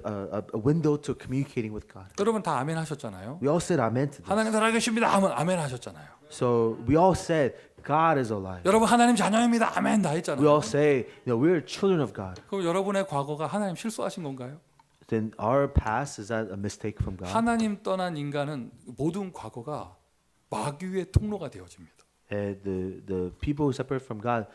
[SPEAKER 2] window to communicating with God.
[SPEAKER 1] 여러분 다 아멘 하셨잖아요.
[SPEAKER 2] We all said amen to this.
[SPEAKER 1] 하나님 살아계십니다 하면 아멘 하셨잖아요.
[SPEAKER 2] So we all said God is alive.
[SPEAKER 1] 여러분 하나님 자녀입니다. 아멘 다
[SPEAKER 2] We
[SPEAKER 1] 했잖아요.
[SPEAKER 2] all say, we're children of God.
[SPEAKER 1] 그럼 여러분의 과거가 하나님 실수하신 건가요?
[SPEAKER 2] Then our past, is that a mistake from God?
[SPEAKER 1] 하나님 떠난 인간은 모든 과거가 마귀의 통로가 되어집니다.
[SPEAKER 2] The people who separate from God,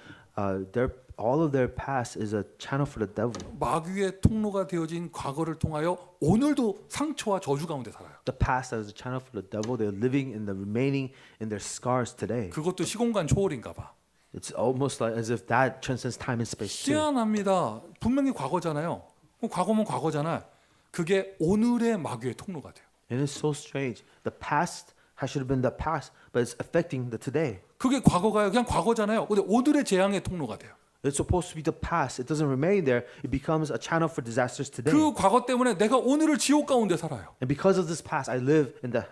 [SPEAKER 2] all of their past is a channel for the devil.
[SPEAKER 1] 마귀의 통로가 되어진 과거를 통하여 오늘도 상처와 저주 가운데 살아요.
[SPEAKER 2] The past as a channel for the devil, they're living in the remaining in their scars today.
[SPEAKER 1] 그것도 시공간 초월인가 봐.
[SPEAKER 2] It's almost like as if that transcends time and space too.
[SPEAKER 1] 희한합니다. 분명히 과거잖아요. 그럼 과거면 과거잖아. 그게 오늘의 마귀의 통로가 돼요.
[SPEAKER 2] And it's so strange. The past should have been the past, but it's affecting the today.
[SPEAKER 1] 그게 과거가요. 그냥 과거잖아요. 근데 오늘의 재앙의 통로가 돼요.
[SPEAKER 2] It's supposed to be the past. It doesn't remain there. It becomes a channel for disasters today.
[SPEAKER 1] 그 과거 때문에 내가 오늘을 지옥 가운데 살아요.
[SPEAKER 2] And because of this past, I live in the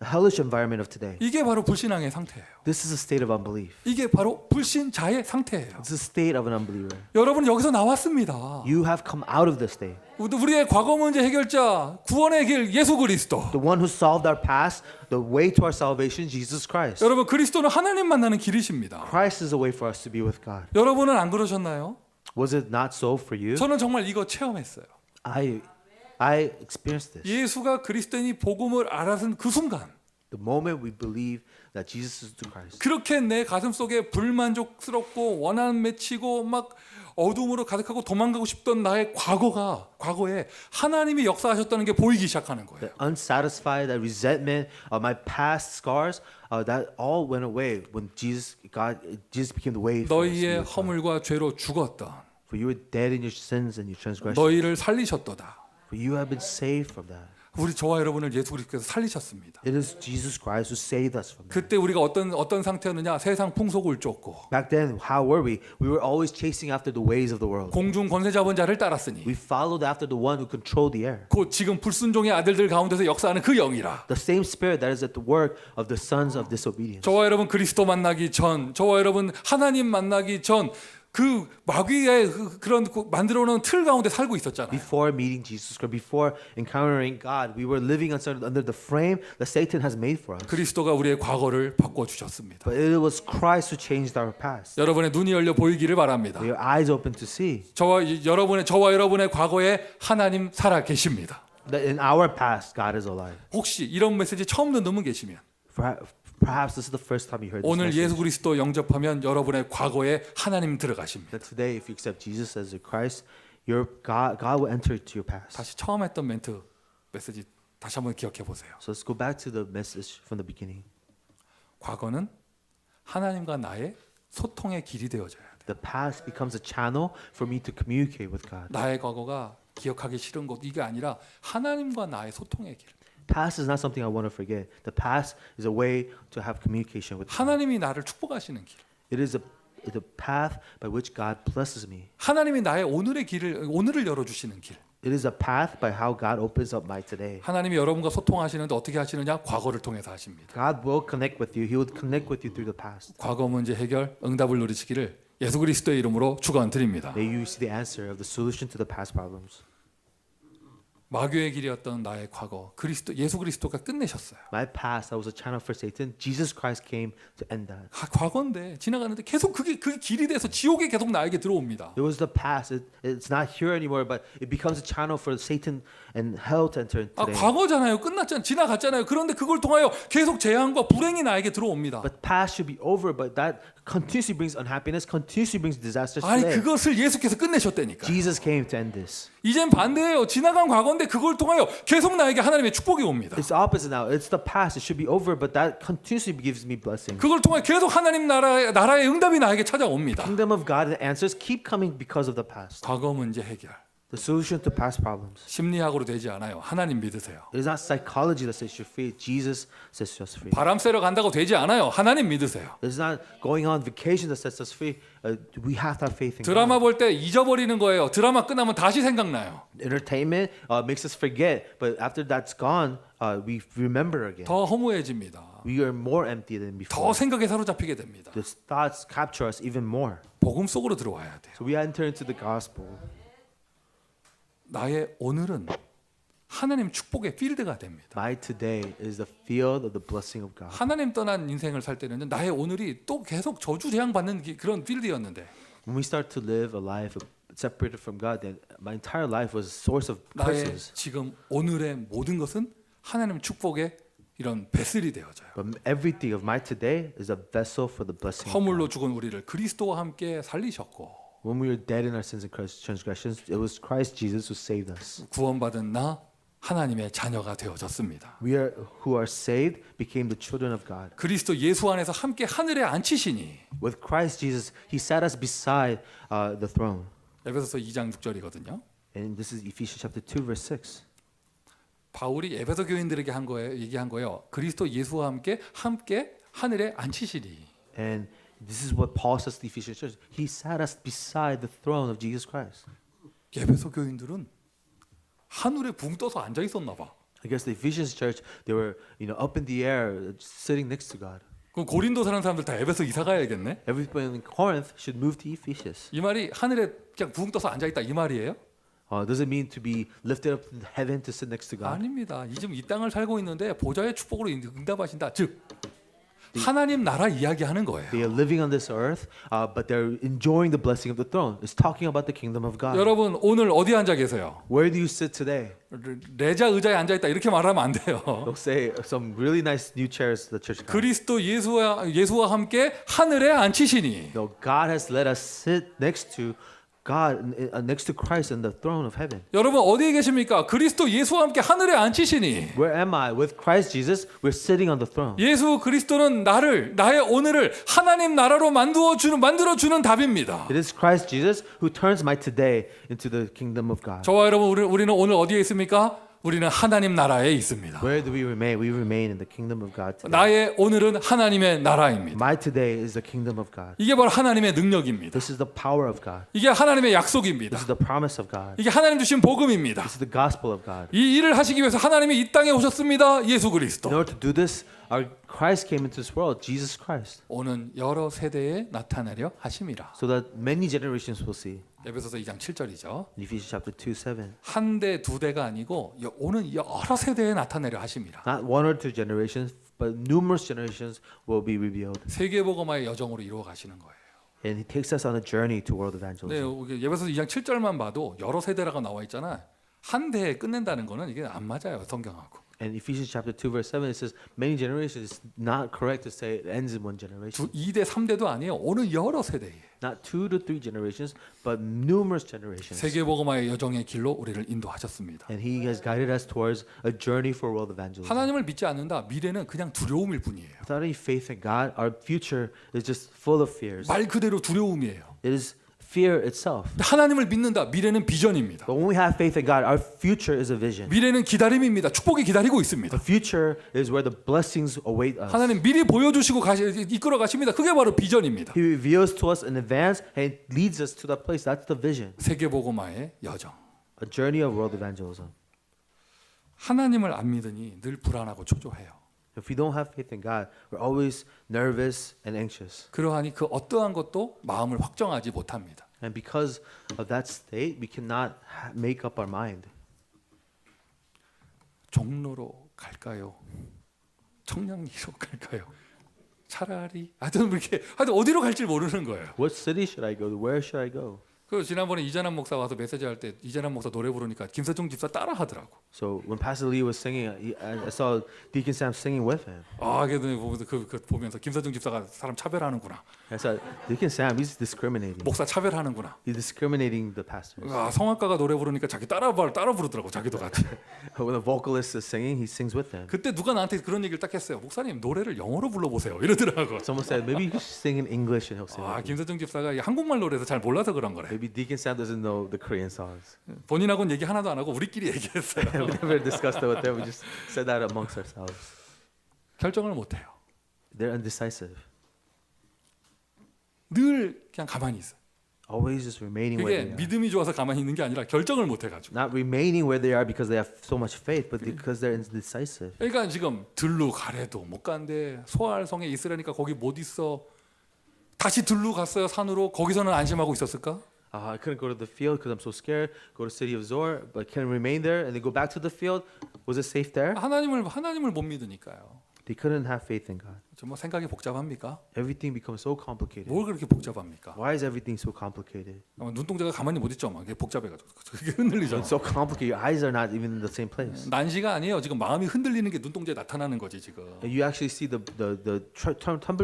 [SPEAKER 2] hellish environment of today.
[SPEAKER 1] 이게 바로 불신앙의 상태예요.
[SPEAKER 2] This is a state of unbelief.
[SPEAKER 1] 이게 바로 불신자의 상태예요.
[SPEAKER 2] It's a state of an unbeliever.
[SPEAKER 1] 여러분 여기서 나왔습니다.
[SPEAKER 2] You have come out of this state.
[SPEAKER 1] 우리의 과거 문제 해결자 구원의 길 예수 그리스도.
[SPEAKER 2] The one who solved our past, the way to our salvation, Jesus Christ.
[SPEAKER 1] 여러분 그리스도는 하나님 만나는 길이십니다.
[SPEAKER 2] Christ is a way for us to be with God.
[SPEAKER 1] 여러분은 안 그러셨나요?
[SPEAKER 2] Was it not so for you?
[SPEAKER 1] 저는 정말 이거 체험했어요.
[SPEAKER 2] I experienced this.
[SPEAKER 1] 예수가 그리스도인이 복음을 알아선 그 순간
[SPEAKER 2] The moment we believe that Jesus is the Christ.
[SPEAKER 1] 그렇게 내 가슴 속에 불만족스럽고 원한 맺히고 막 어둠으로 가득하고 도망가고 싶던 나의 과거에 하나님이 역사하셨다는 게 보이기 시작하는 거예요.
[SPEAKER 2] The unsatisfied, that resentment, my past scars, that all went away when Jesus became the way for us.
[SPEAKER 1] 너희의 허물과 죄로 죽었던
[SPEAKER 2] For you were dead in your sins and your transgressions.
[SPEAKER 1] 너희를 살리셨도다.
[SPEAKER 2] For you have been saved from that.
[SPEAKER 1] 우리 저와 여러분을 예수 그리스도께서 살리셨습니다.
[SPEAKER 2] It is Jesus Christ who saved us from that.
[SPEAKER 1] 그때 우리가 어떤 상태였느냐? 세상 풍속을 쫓고
[SPEAKER 2] Back then, how were we? We were always chasing after the ways of the world.
[SPEAKER 1] 공중 권세 잡은 자를 따랐으니
[SPEAKER 2] We followed after the one who controlled the air.
[SPEAKER 1] 곧 지금 불순종의 아들들 가운데서 역사하는 그 영이라.
[SPEAKER 2] The same spirit that is at the work of the sons of disobedience.
[SPEAKER 1] 저와 여러분 그리스도 만나기 전, 저와 여러분 하나님 만나기 전 그 마귀의 그런 만들어 놓은 틀 가운데 살고 있었잖아요.
[SPEAKER 2] Before meeting Jesus Christ, before encountering God, we were living under the frame that Satan has made for us.
[SPEAKER 1] 그리스도가 우리의 과거를 바꿔 주셨습니다.
[SPEAKER 2] But it was Christ who changed our past.
[SPEAKER 1] 여러분의 눈이 열려 보이기를 바랍니다.
[SPEAKER 2] Your eyes open to see.
[SPEAKER 1] 저와 여러분의 과거에 하나님 살아 계십니다.
[SPEAKER 2] That in our past, God is alive.
[SPEAKER 1] 혹시 이런 메시지 처음 듣는 분 계시면
[SPEAKER 2] Perhaps this is the first time you heard this
[SPEAKER 1] 오늘
[SPEAKER 2] message.
[SPEAKER 1] 예수 그리스도 영접하면 여러분의 과거에 하나님 들어가십니다.
[SPEAKER 2] That today, if you accept Jesus as your Christ, God will enter into your past.
[SPEAKER 1] 다시 처음 했던 메시지 다시 한번 기억해 보세요.
[SPEAKER 2] So let's go back to the message from the beginning.
[SPEAKER 1] 과거는 하나님과 나의 소통의 길이 되어져야 돼.
[SPEAKER 2] The past becomes a channel for me to communicate with God.
[SPEAKER 1] 나의 과거가 기억하기 싫은 것 이게 아니라 하나님과 나의 소통의 길.
[SPEAKER 2] Past is not something I want to forget. The past is a way to have communication with God.
[SPEAKER 1] 하나님이 나를 축복하시는 길.
[SPEAKER 2] It is a path by which God blesses me.
[SPEAKER 1] 하나님이 나의 오늘을 열어 주시는 길.
[SPEAKER 2] It is a path by how God opens up my today.
[SPEAKER 1] 하나님이 여러분과 소통하시는데 어떻게 하시느냐? 과거를 통해서 하십니다.
[SPEAKER 2] God will connect with you. He will connect with you through the past.
[SPEAKER 1] 과거 문제 해결 응답을 누리시기를 예수 그리스도의 이름으로 축원드립니다.
[SPEAKER 2] May you see the answer of the solution to the past problems.
[SPEAKER 1] 마귀의 길이었던 나의 과거, 예수 그리스도가 끝내셨어요.
[SPEAKER 2] My past, that was a channel for Satan. Jesus Christ came to end that.
[SPEAKER 1] 과거인데 지나가는데 계속 그게 길이 돼서 지옥에 계속 나에게 들어옵니다.
[SPEAKER 2] It was the past. It's not here anymore, but it becomes a channel for Satan and hell to enter today.
[SPEAKER 1] 과거잖아요. 끝났잖아요. 지나갔잖아요. 그런데 그걸 통하여 계속 재앙과 불행이 나에게 들어옵니다.
[SPEAKER 2] But past should be over, but that continuously brings unhappiness, continuously brings disasters
[SPEAKER 1] 아니
[SPEAKER 2] today.
[SPEAKER 1] 그것을 예수께서 끝내셨다니까.
[SPEAKER 2] Jesus came to end this.
[SPEAKER 1] 이젠 반대예요. 지나간 과거인데 그걸 통하여 계속 나에게 하나님의 축복이 옵니다.
[SPEAKER 2] It's opposite now. It's the past. It should be over, but that continuously gives me blessings.
[SPEAKER 1] 그걸 통해 계속 하나님 나라의 응답이 나에게 찾아옵니다.
[SPEAKER 2] Kingdom of God and answers keep coming because of the past.
[SPEAKER 1] 과거 문제 해결.
[SPEAKER 2] The solution to past problems.
[SPEAKER 1] 심리학으로 되지 않아요. 하나님 믿으세요.
[SPEAKER 2] It is not psychology that sets you free. Jesus sets us free.
[SPEAKER 1] 바람 쐬러 간다고 되지 않아요. 하나님 믿으세요.
[SPEAKER 2] It is not going on vacation that sets us free. We have to have faith in
[SPEAKER 1] 드라마
[SPEAKER 2] God.
[SPEAKER 1] 볼 때 잊어버리는 거예요. 드라마 끝나면 다시 생각나요.
[SPEAKER 2] Entertainment makes us forget, but after that's gone, we remember again.
[SPEAKER 1] 더 허무해집니다.
[SPEAKER 2] We are more empty than
[SPEAKER 1] 더
[SPEAKER 2] before.
[SPEAKER 1] 생각에 사로잡히게 됩니다.
[SPEAKER 2] The thoughts capture us even more.
[SPEAKER 1] 복음 속으로 들어와야 돼요.
[SPEAKER 2] So we enter into the gospel.
[SPEAKER 1] 나의 오늘은 하나님 축복의 필드가 됩니다.
[SPEAKER 2] My today is the field of the blessing of God.
[SPEAKER 1] 하나님 떠난 인생을 살 때는 나의 오늘이 또 계속 저주 재앙 받는 그런 필드였는데
[SPEAKER 2] When we start to live a life separated from God, then my entire life was a source of
[SPEAKER 1] 나의
[SPEAKER 2] curses.
[SPEAKER 1] 지금 오늘의 모든 것은 하나님 축복의 이런 베슬이 되어져요.
[SPEAKER 2] But everything of my today is a vessel for the blessing of God.
[SPEAKER 1] 허물로 죽은 우리를 그리스도와 함께 살리셨고
[SPEAKER 2] When we were dead in our sins and transgressions, it was Christ Jesus who saved us.
[SPEAKER 1] 구원받은 나 하나님의 자녀가 되어졌습니다.
[SPEAKER 2] We are who are saved became the children of God.
[SPEAKER 1] 그리스도 예수 안에서 함께 하늘에 앉히시니
[SPEAKER 2] With Christ Jesus, He sat us beside the throne.
[SPEAKER 1] 에베소서 2장 6절이거든요.
[SPEAKER 2] And this is Ephesians chapter 2, verse 6.
[SPEAKER 1] 바울이 에베소 교인들에게 한 거예요. 얘기한 거예요. 그리스도 예수와 함께 하늘에 앉히시니.
[SPEAKER 2] And this is what Paul says to the Ephesian church. He sat us beside the throne of Jesus Christ.
[SPEAKER 1] 에베소 교인들은 하늘에 붕 떠서 앉아 있었나 봐.
[SPEAKER 2] I guess the Ephesians church, they were, up in the air, sitting next to God.
[SPEAKER 1] 그럼 고린도 사는 사람들 다 에베소 이사 가야겠네.
[SPEAKER 2] Everybody in Corinth should move to Ephesus.
[SPEAKER 1] 이 말이 하늘에 그냥 붕 떠서 앉아 있다 이 말이에요?
[SPEAKER 2] Does it mean to be lifted up in heaven to sit next to God?
[SPEAKER 1] 아닙니다. 지금 이 땅을 살고 있는데 보좌의 축복으로 응답하신다. 즉 하나님 나라 이야기하는 거예요.
[SPEAKER 2] They are living on this earth, but they're enjoying the blessing of the throne. It's talking about the kingdom of God.
[SPEAKER 1] 여러분 오늘 어디 앉아 계세요?
[SPEAKER 2] Where do you sit today?
[SPEAKER 1] 레자 의자에 앉아 있다 이렇게 말하면 안 돼요.
[SPEAKER 2] They'll say some really nice new chairs the church got.
[SPEAKER 1] 그리스도 예수와 함께 하늘에 앉히시니.
[SPEAKER 2] No, God has let us sit next to God, next to Christ in the throne of heaven.
[SPEAKER 1] 여러분 어디에 계십니까? 그리스도 예수와 함께 하늘에 앉히시니.
[SPEAKER 2] Where am I? With Christ Jesus, we're sitting on the throne.
[SPEAKER 1] 예수 그리스도는 나의 오늘을 하나님 나라로 만들어 주는 답입니다.
[SPEAKER 2] It is Christ Jesus who turns my today into the kingdom of God.
[SPEAKER 1] 저와 여러분 우리는 오늘 어디에 있습니까? 우리는 하나님 나라에 있습니다.
[SPEAKER 2] Where do we remain? We remain in the kingdom of God today.
[SPEAKER 1] 나의 오늘은 하나님의 나라입니다.
[SPEAKER 2] My today is the kingdom of God.
[SPEAKER 1] 이게 바로 하나님의 능력입니다.
[SPEAKER 2] This is the power of God.
[SPEAKER 1] 이게 하나님의
[SPEAKER 2] This
[SPEAKER 1] 약속입니다.
[SPEAKER 2] is the promise of God.
[SPEAKER 1] 이게 하나님 주신 복음입니다.
[SPEAKER 2] This is the gospel of God.
[SPEAKER 1] 이 일을 하시기 위해서 하나님이 이 땅에 오셨습니다. 예수
[SPEAKER 2] In
[SPEAKER 1] 그리스도.
[SPEAKER 2] order to do this, our Christ came into this world, Jesus Christ,
[SPEAKER 1] 오는 여러 세대에 나타나려 하심이라.
[SPEAKER 2] so that many generations will see.
[SPEAKER 1] 에베소서 2장 7절이죠.
[SPEAKER 2] Ephesians chapter 2, 7.
[SPEAKER 1] 한 대 두 대가 아니고 오는 여러 세대에 나타내려 하심이라.
[SPEAKER 2] Not one or two generations, but numerous generations will be revealed.
[SPEAKER 1] 세계복음화의 여정으로 이루어 가시는 거예요.
[SPEAKER 2] And He takes us on a journey to world
[SPEAKER 1] 네,
[SPEAKER 2] evangelism.
[SPEAKER 1] 에베소서 2장 7절만 봐도 여러 세대라고 나와 있잖아. 한 대에 끝낸다는 거는 이게 안 맞아요, 성경하고.
[SPEAKER 2] And Ephesians chapter 2, verse 7, it says, many generations. It's not correct to say it ends in one generation.
[SPEAKER 1] 2대, 3대도 아니에요. 오는 여러 세대에.
[SPEAKER 2] Not 2 to 3 generations, but numerous generations.
[SPEAKER 1] 세계복음화의 여정의 길로 우리를 인도하셨습니다.
[SPEAKER 2] And He has guided us towards a journey for world evangelism.
[SPEAKER 1] 하나님을 믿지 않는다. 미래는 그냥 두려움일 뿐이에요.
[SPEAKER 2] Without any faith in God, our future is just full of fears.
[SPEAKER 1] 말 그대로 두려움이에요.
[SPEAKER 2] It is fear itself.
[SPEAKER 1] 하나님을 믿는다. 미래는 비전입니다.
[SPEAKER 2] But when we have faith in God, our future is a vision.
[SPEAKER 1] 미래는 기다림입니다. 축복이 기다리고 있습니다.
[SPEAKER 2] The future is where the blessings await us.
[SPEAKER 1] 하나님 미리 보여주시고 이끌어 가십니다. 그게 바로 비전입니다.
[SPEAKER 2] He reveals to us in advance and leads us to that place. That's the vision.
[SPEAKER 1] 세계복음화의 여정.
[SPEAKER 2] A journey of world evangelism.
[SPEAKER 1] 하나님을 안 믿으니 늘 불안하고 초조해요.
[SPEAKER 2] If we don't have faith in God, we're always nervous and anxious.
[SPEAKER 1] 그러하니 그 어떠한 것도 마음을 확정하지 못합니다.
[SPEAKER 2] And because of that state, we cannot make up our mind.
[SPEAKER 1] 종로로 갈까요? 청량리로 갈까요? 차라리 하여튼 어디로 갈지 모르는 거예요.
[SPEAKER 2] What city should I go to? Where should I go?
[SPEAKER 1] 그 지난번에 이재남 목사 와서 메시지 할 때 이재남 목사 노래 부르니까 김세종 집사 따라 하더라고.
[SPEAKER 2] So when Pastor Lee was singing, I saw Deacon Sam singing with him.
[SPEAKER 1] 아, 그 보면서 김세종 집사가 사람 차별하는구나.
[SPEAKER 2] I said, Deacon Sam, he's discriminating.
[SPEAKER 1] 목사 차별하는구나.
[SPEAKER 2] He's discriminating the pastors.
[SPEAKER 1] 아, 성악가가 노래 부르니까 자기 따라 부르더라고. 자기도 같이.
[SPEAKER 2] When the vocalist is singing, he sings with them.
[SPEAKER 1] 그때 누가 나한테 그런 얘기를 딱 했어요. 목사님 노래를 영어로 불러보세요. 이러더라고.
[SPEAKER 2] Someone said, maybe you should sing in English and he'll sing.
[SPEAKER 1] 아,
[SPEAKER 2] with you.
[SPEAKER 1] 김세종 집사가 이 한국말 노래에서 잘 몰라서 그런 거래.
[SPEAKER 2] Maybe Deacon Sam doesn't know the Korean songs.
[SPEAKER 1] 본인하고는 얘기 하나도 안 하고 우리끼리 얘기했어요.
[SPEAKER 2] We never discussed it with them. We just said that amongst ourselves.
[SPEAKER 1] 결정을 못 해요.
[SPEAKER 2] They're undecisive.
[SPEAKER 1] 늘 그냥 가만히 있어.
[SPEAKER 2] Always just remaining where
[SPEAKER 1] 그게
[SPEAKER 2] they are.
[SPEAKER 1] 믿음이 좋아서 가만히 있는 게 아니라 결정을 못 해가지고.
[SPEAKER 2] Not remaining where they are because they have so much faith, but because they're indecisive.
[SPEAKER 1] 그러니까 지금 들로 가래도 못 간대. 소알성에 있으려니까 거기 못 있어. 다시 들로 갔어요 산으로. 거기서는 안심하고 있었을까?
[SPEAKER 2] I couldn't go to the field because I'm so scared. Go to city of Zor, but can remain there and then go back to the field. Was it safe there?
[SPEAKER 1] 하나님을 못 믿으니까요.
[SPEAKER 2] They couldn't have faith in God.
[SPEAKER 1] 정말 생각이 복잡합니까?
[SPEAKER 2] Everything becomes so complicated.
[SPEAKER 1] 뭘 그렇게 복잡합니까?
[SPEAKER 2] Why is everything so complicated?
[SPEAKER 1] 눈동자가 가만히 못 있죠. 막 이게 복잡해가지고 그게 흔들리죠.
[SPEAKER 2] It's so complicated. Your eyes are not even in the same place.
[SPEAKER 1] 난시가 아니에요. 지금 마음이 흔들리는 게 눈동자에 나타나는 거지 지금.
[SPEAKER 2] And you actually see the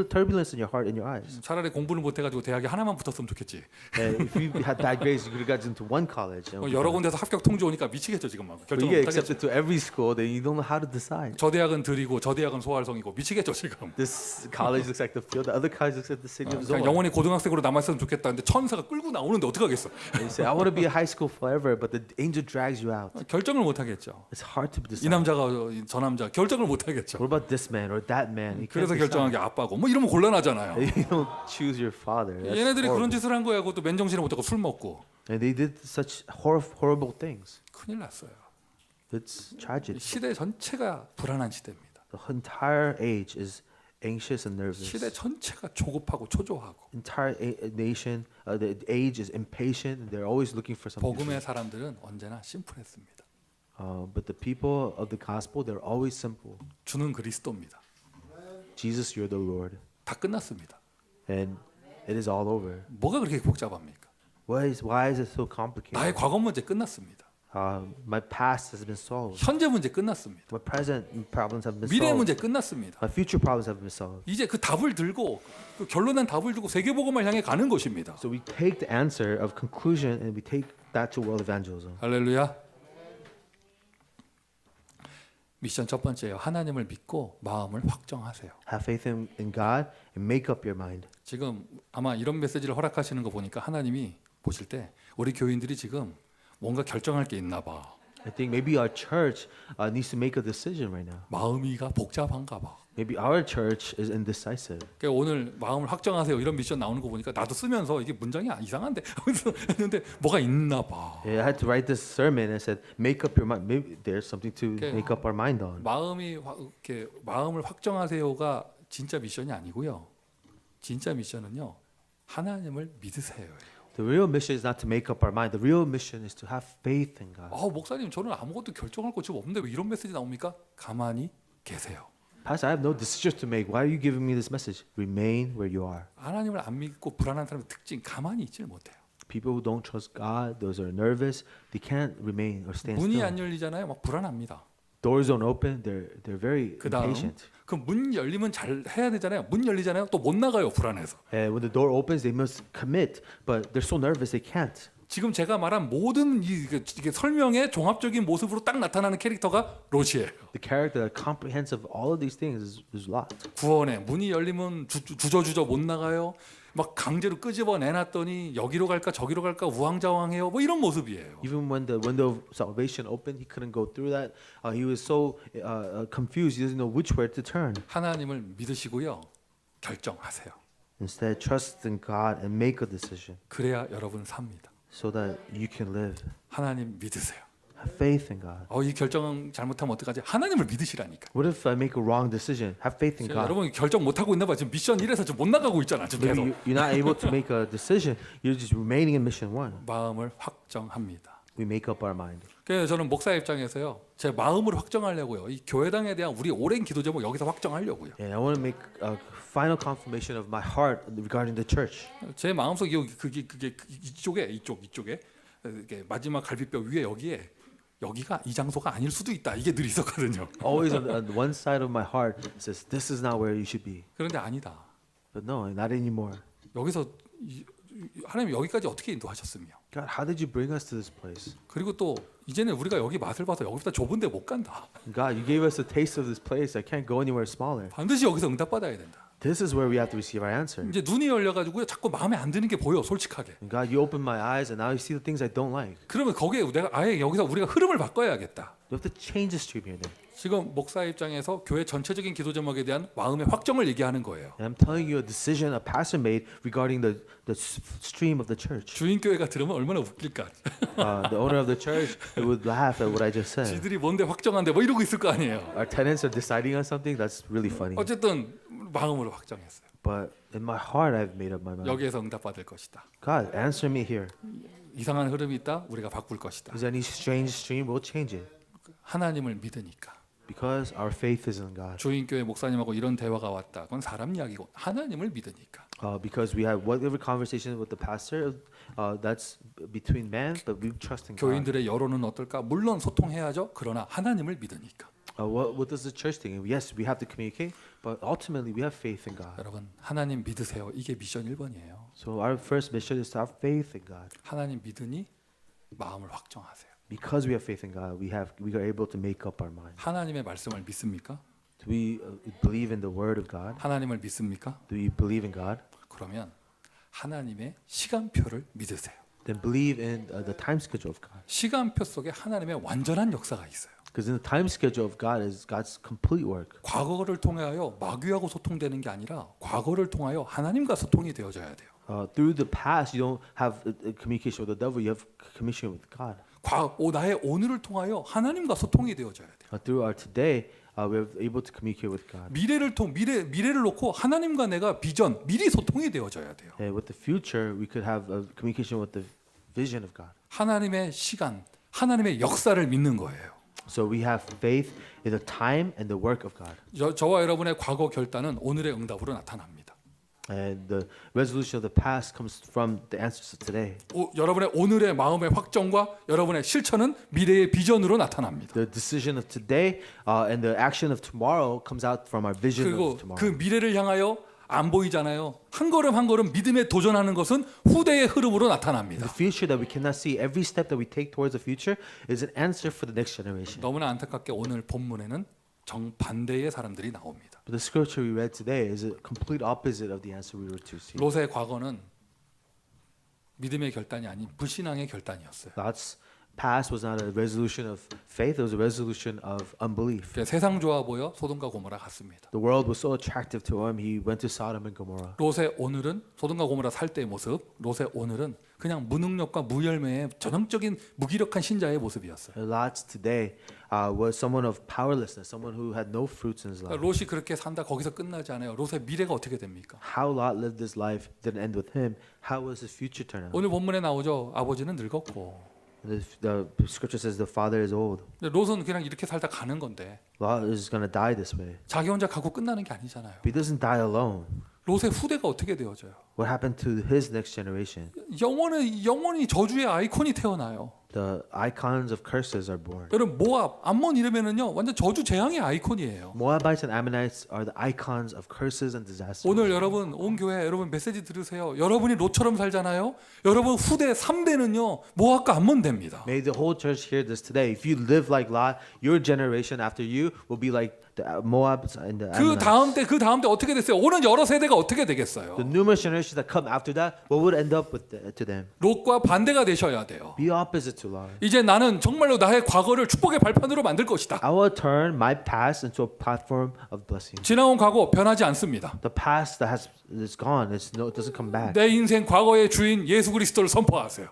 [SPEAKER 2] turbulence in your heart and your eyes.
[SPEAKER 1] 차라리 공부를 못 해가지고 대학에 하나만 붙었으면 좋겠지.
[SPEAKER 2] If you had bad grades, you could have gotten into one college.
[SPEAKER 1] 여러 군데서 합격 통지 오니까 미치겠죠 지금 막
[SPEAKER 2] But you
[SPEAKER 1] 결정을
[SPEAKER 2] get
[SPEAKER 1] 못 하겠죠.
[SPEAKER 2] accepted to every school, then you don't know how to decide.
[SPEAKER 1] 저 대학은 들이고 저 대학은 소활성이고 미치겠죠 지금.
[SPEAKER 2] This college looks like the field, the other college looks like the city of Zor.
[SPEAKER 1] 그냥 영원히 고등학생으로 남았으면 좋겠다. 근데 천사가 끌고 나오는데 어떻게 하겠어?
[SPEAKER 2] And you say, I want to be a high school forever, but the angel drags you out.
[SPEAKER 1] 결정을 못 하겠죠.
[SPEAKER 2] It's hard to
[SPEAKER 1] 이
[SPEAKER 2] decide.
[SPEAKER 1] 남자가 저 남자 결정을 못 하겠죠.
[SPEAKER 2] What about this man or that man? You can't
[SPEAKER 1] 그래서
[SPEAKER 2] decide.
[SPEAKER 1] 결정한 게 아빠고 뭐 이러면 곤란하잖아요.
[SPEAKER 2] You don't choose your father. That's
[SPEAKER 1] 얘네들이 그런
[SPEAKER 2] horrible.
[SPEAKER 1] 짓을 한 거야. 그것도 맨정신에 못하고 술 먹고
[SPEAKER 2] And they did such horrible things.
[SPEAKER 1] 큰일 났어요.
[SPEAKER 2] It's tragic.
[SPEAKER 1] 시대 전체가 불안한 시대입니다.
[SPEAKER 2] The entire age is anxious and nervous.
[SPEAKER 1] 시대 전체가 조급하고 초조하고
[SPEAKER 2] Entire nation, the age is impatient. And they're always looking for something.
[SPEAKER 1] 복음의 사람들은 언제나 심플했습니다.
[SPEAKER 2] But the people of the gospel, they're always simple.
[SPEAKER 1] 주는 그리스도입니다.
[SPEAKER 2] Jesus, you're the Lord,
[SPEAKER 1] 다 끝났습니다.
[SPEAKER 2] and it is all over.
[SPEAKER 1] 뭐가 그렇게 복잡합니까?
[SPEAKER 2] Why is it so complicated?
[SPEAKER 1] 나의 과거 문제 끝났습니다.
[SPEAKER 2] My past has been solved.
[SPEAKER 1] 현재 문제 끝났습니다.
[SPEAKER 2] My present problems have been
[SPEAKER 1] 미래
[SPEAKER 2] solved.
[SPEAKER 1] 문제 끝났습니다.
[SPEAKER 2] My future problems have been solved.
[SPEAKER 1] 이제 그 답을 들고 그 결론난 답을 두고 세계복음을 향해 가는 것입니다.
[SPEAKER 2] So we take the answer of conclusion and we take that to world evangelism.
[SPEAKER 1] 할렐루야. 미션 첫 번째요. 하나님을 믿고 마음을 확정하세요.
[SPEAKER 2] Have faith in God and make up your mind.
[SPEAKER 1] 지금 아마 이런 메시지를 허락하시는 거 보니까 하나님이 보실 때 우리 교인들이 지금 뭔가 결정할 게 있나 봐.
[SPEAKER 2] I think maybe our church needs to make a decision right now.
[SPEAKER 1] 마음이가 복잡한가 봐.
[SPEAKER 2] Maybe our church is indecisive.
[SPEAKER 1] 그러니까 오늘 마음을 확정하세요. 이런 미션 나오는 거 보니까 나도 쓰면서 이게 문장이 이상한데 했는데 뭐가 있나 봐.
[SPEAKER 2] Yeah, I had to write this sermon and said, make up your mind. Maybe there's something to
[SPEAKER 1] Okay.
[SPEAKER 2] make up our mind on.
[SPEAKER 1] 이렇게 마음을 확정하세요가 진짜 미션이 아니고요. 진짜 미션은요. 하나님을 믿으세요예요.
[SPEAKER 2] The real mission is not to make up our mind. The real mission is to have faith in God.
[SPEAKER 1] 목사님 저는 아무것도 결정할 거 지금 없는데 왜 이런 메시지 나옵니까? 가만히 계세요.
[SPEAKER 2] Pastor, I have no decisions to make. Why are you giving me this message? Remain where you are.
[SPEAKER 1] 하나님을 안 믿고 불안한 사람의 특징 가만히 있질 못해요.
[SPEAKER 2] People who don't trust God, those who are nervous, they can't remain or stand
[SPEAKER 1] 문이
[SPEAKER 2] still.
[SPEAKER 1] 안 열리잖아요. 막 불안합니다.
[SPEAKER 2] Doors don't open. They're very
[SPEAKER 1] 그다음
[SPEAKER 2] impatient.
[SPEAKER 1] 그 문 열리면 잘 해야 되잖아요. 문 열리잖아요. 또 못 나가요. 불안해서.
[SPEAKER 2] And when the door opens, they must commit, but they're so nervous they can't.
[SPEAKER 1] 지금 제가 말한 모든 이게 설명의 종합적인 모습으로 딱 나타나는 캐릭터가 롯이에요.
[SPEAKER 2] The character that comprehensive of all of these things is Lot.
[SPEAKER 1] 구원에 문이 열리면 주저주저 못 나가요. 막 강제로 끄집어 내놨더니 여기로 갈까 저기로 갈까 우왕좌왕해요. 뭐 이런 모습이에요.
[SPEAKER 2] Even when the window of salvation opened, he couldn't go through that. He was so confused. He doesn't know which way to turn.
[SPEAKER 1] 하나님을 믿으시고요. 결정하세요.
[SPEAKER 2] Instead, trust in God and make a decision
[SPEAKER 1] 그래야 여러분 삽니다.
[SPEAKER 2] so that you can live.
[SPEAKER 1] 하나님 믿으세요.
[SPEAKER 2] Have faith in God.
[SPEAKER 1] 이 결정 잘못하면 어떡하지? 하나님을 믿으시라니까.
[SPEAKER 2] What if I make a wrong decision? Have faith in God.
[SPEAKER 1] 여러분 결정 못 하고 있나 봐. 지금 미션 1에서 지금 못 나가고 있잖아. 지금 계속.
[SPEAKER 2] Maybe you're not able to make a decision. You're just remaining in mission 1.
[SPEAKER 1] 마음을 확정합니다.
[SPEAKER 2] We make up our mind.
[SPEAKER 1] 그래서 저는 목사 입장에서요. 제 마음을 확정하려고요. 이 교회당에 대한 우리 오랜 기도 제목 여기서 확정하려고요.
[SPEAKER 2] And I want to make a final confirmation of my heart regarding the church.
[SPEAKER 1] 제 마음속 그게 이쪽에 이게 마지막 갈비뼈 위에 여기가 이 장소가 아닐 수도 있다. 이게 늘 있었거든요.
[SPEAKER 2] Always on one side of my heart says, this is not where you should be.
[SPEAKER 1] 그런데 아니다.
[SPEAKER 2] But no, not anymore.
[SPEAKER 1] 여기서 하나님 여기까지 어떻게 인도하셨으며
[SPEAKER 2] God, how did you bring us to this place?
[SPEAKER 1] 그리고 또 이제는 우리가 여기 맛을 봐서 여기보다 좁은데 못 간다.
[SPEAKER 2] God, you gave us a taste of this place. I can't go anywhere smaller.
[SPEAKER 1] 반드시 여기서 응답받아야 된다.
[SPEAKER 2] This is where we have to receive our answer.
[SPEAKER 1] 이제 눈이 열려가지고요. 자꾸 마음에 안 드는 게 보여. 솔직하게.
[SPEAKER 2] And God, you open my eyes and now you see the things I don't like.
[SPEAKER 1] 그러면 거기에 내가 아예 여기서 우리가 흐름을 바꿔야겠다.
[SPEAKER 2] You have to change the stream here then.
[SPEAKER 1] 지금 목사 입장에서 교회 전체적인 기도 제목에 대한 마음의 확정을 얘기하는 거예요.
[SPEAKER 2] And I'm telling you a decision a pastor made regarding the stream of the church.
[SPEAKER 1] 주인 교회가 들으면 얼마나 웃길까.
[SPEAKER 2] The owner of the church would laugh at what I just said.
[SPEAKER 1] 지들이 뭔데 확정한데 뭐 이러고 있을 거 아니에요.
[SPEAKER 2] Our tenants are deciding on something. That's really funny.
[SPEAKER 1] 어쨌든 마음으로 확정했어요.
[SPEAKER 2] But In my heart, I've made up my mind.
[SPEAKER 1] 여기에서 응답받을 것이다.
[SPEAKER 2] God, answer me here.
[SPEAKER 1] 이상한 흐름이 있다. 우리가 바꿀 것이다.
[SPEAKER 2] Is there any strange stream? We'll change it.
[SPEAKER 1] 하나님을 믿으니까.
[SPEAKER 2] Because our faith is in God.
[SPEAKER 1] 주인교회 목사님하고 이런 대화가 왔다. 그건 사람 이야기고 하나님을 믿으니까.
[SPEAKER 2] Because we have whatever conversation with the pastor, that's between man, but we trust in God.
[SPEAKER 1] 교인들의 여론은 어떨까? 물론 소통해야죠. 그러나 하나님을 믿으니까.
[SPEAKER 2] What does the church think? Yes, we have to communicate, but ultimately we have faith in God.
[SPEAKER 1] 여러분 하나님 믿으세요. 이게 미션 1번이에요.
[SPEAKER 2] So our first mission is to have faith in God.
[SPEAKER 1] 하나님 믿으니 마음을 확정하세요.
[SPEAKER 2] Because we have faith in God, we are able to make up our mind.
[SPEAKER 1] 하나님의 말씀을 믿습니까?
[SPEAKER 2] Do we believe in the word of God?
[SPEAKER 1] 하나님을 믿습니까?
[SPEAKER 2] Do we believe in God?
[SPEAKER 1] 그러면 하나님의 시간표를 믿으세요.
[SPEAKER 2] Then believe in the time schedule of God.
[SPEAKER 1] 시간표 속에 하나님의 완전한 역사가 있어요.
[SPEAKER 2] Because in the time schedule of God is God's complete work.
[SPEAKER 1] 과거를 통하여 마귀하고 소통되는 게 아니라 과거를 통하여 하나님과 소통이 되어져야 돼요.
[SPEAKER 2] Through the past, you don't have a communication with the devil. You have communication with God.
[SPEAKER 1] 나의 오늘을 통하여 하나님과 소통이 되어져야 돼요.
[SPEAKER 2] Through our today, we're able to communicate with God.
[SPEAKER 1] 미래를 놓고 하나님과 내가 비전, 미리 소통이 되어져야 돼요.
[SPEAKER 2] With the future, we could have a communication with the vision of God.
[SPEAKER 1] 하나님의 시간, 하나님의 역사를 믿는 거예요.
[SPEAKER 2] So we have faith in the time and the work of God.
[SPEAKER 1] 저와 여러분의 과거 결단은 오늘의 응답으로 나타납니다.
[SPEAKER 2] And the resolution of the past comes from the answers of today.
[SPEAKER 1] 여러분의 오늘의 마음의 확정과 여러분의 실천은 미래의 비전으로 나타납니다.
[SPEAKER 2] The decision of today and the action of tomorrow comes out from our vision
[SPEAKER 1] 그리고
[SPEAKER 2] of tomorrow.
[SPEAKER 1] 그 미래를 향하여 안 보이잖아요. 한 걸음 한 걸음 믿음에 도전하는 것은 후대의 흐름으로 나타납니다.
[SPEAKER 2] The future that we cannot see, every step that we take towards the future is an answer for the next generation.
[SPEAKER 1] 너무나 안타깝게 오늘 본문에는 정반대의 사람들이 나옵니다.
[SPEAKER 2] But the scripture we read today is a complete opposite of the answer we were to see.
[SPEAKER 1] 롯의 과거는 믿음의 결단이 아닌 불신앙의 결단이었어요.
[SPEAKER 2] Lot's past was not a resolution of faith; it was a resolution of unbelief.
[SPEAKER 1] 세상 좋아 보여 소돔과 고모라 갔습니다.
[SPEAKER 2] The world was so attractive to him, he went to Sodom and Gomorrah.
[SPEAKER 1] 롯의 오늘은 소돔과 고모라 살 때의 모습, 롯의 오늘은 그냥 무능력과 무열매의 전형적인 무기력한 신자의 모습이었어요.
[SPEAKER 2] Lot's today was someone of powerlessness, someone who had no fruits in his life.
[SPEAKER 1] 롯이 그렇게 산다 거기서 끝나지 않아요. 롯의 미래가 어떻게 됩니까?
[SPEAKER 2] How Lot lived his life didn't end with him. How was his future turn out?
[SPEAKER 1] 오늘 본문에 나오죠. 아버지는 늙었고.
[SPEAKER 2] The scripture says the father is old.
[SPEAKER 1] 롯은 그냥 이렇게 살다 가는 건데
[SPEAKER 2] Lot is going to die this way.
[SPEAKER 1] 자기 혼자 가고 끝나는 게 아니잖아요.
[SPEAKER 2] But he doesn't die alone.
[SPEAKER 1] 롯의 후대가 어떻게 되어져요?
[SPEAKER 2] What happened to his next generation?
[SPEAKER 1] 영원히 저주의 아이콘이 태어나요.
[SPEAKER 2] The icons of curses are born.
[SPEAKER 1] 여러분 모압, 암몬 이러면은요 완전 저주 재앙의 아이콘이에요.
[SPEAKER 2] Moabites and Ammonites are the icons of curses and disaster.
[SPEAKER 1] 오늘 여러분 온 교회 여러분 메시지 들으세요. 여러분이 롯처럼 살잖아요. 여러분 후대 3대는요 모압과 암몬 됩니다.
[SPEAKER 2] May the whole church hear this today. If you live like Lot, your generation after you will be like the Moabs and the Ammonites.
[SPEAKER 1] 그 다음 때 어떻게 됐어요? 오는 여러 세대가 어떻게 되겠어요?
[SPEAKER 2] The numerous generations that come after that, what would end up to them?
[SPEAKER 1] 롯과 반대가 되셔야 돼요.
[SPEAKER 2] Be opposite to Lot.
[SPEAKER 1] 이제 나는 정말로 나의 과거를 축복의 발판으로 만들 것이다.
[SPEAKER 2] I will turn my past into a platform of blessing.
[SPEAKER 1] 지나온 과거 변하지 않습니다.
[SPEAKER 2] The past that is gone, it doesn't come back.
[SPEAKER 1] 내 인생 과거의 주인 예수 그리스도를 선포하세요.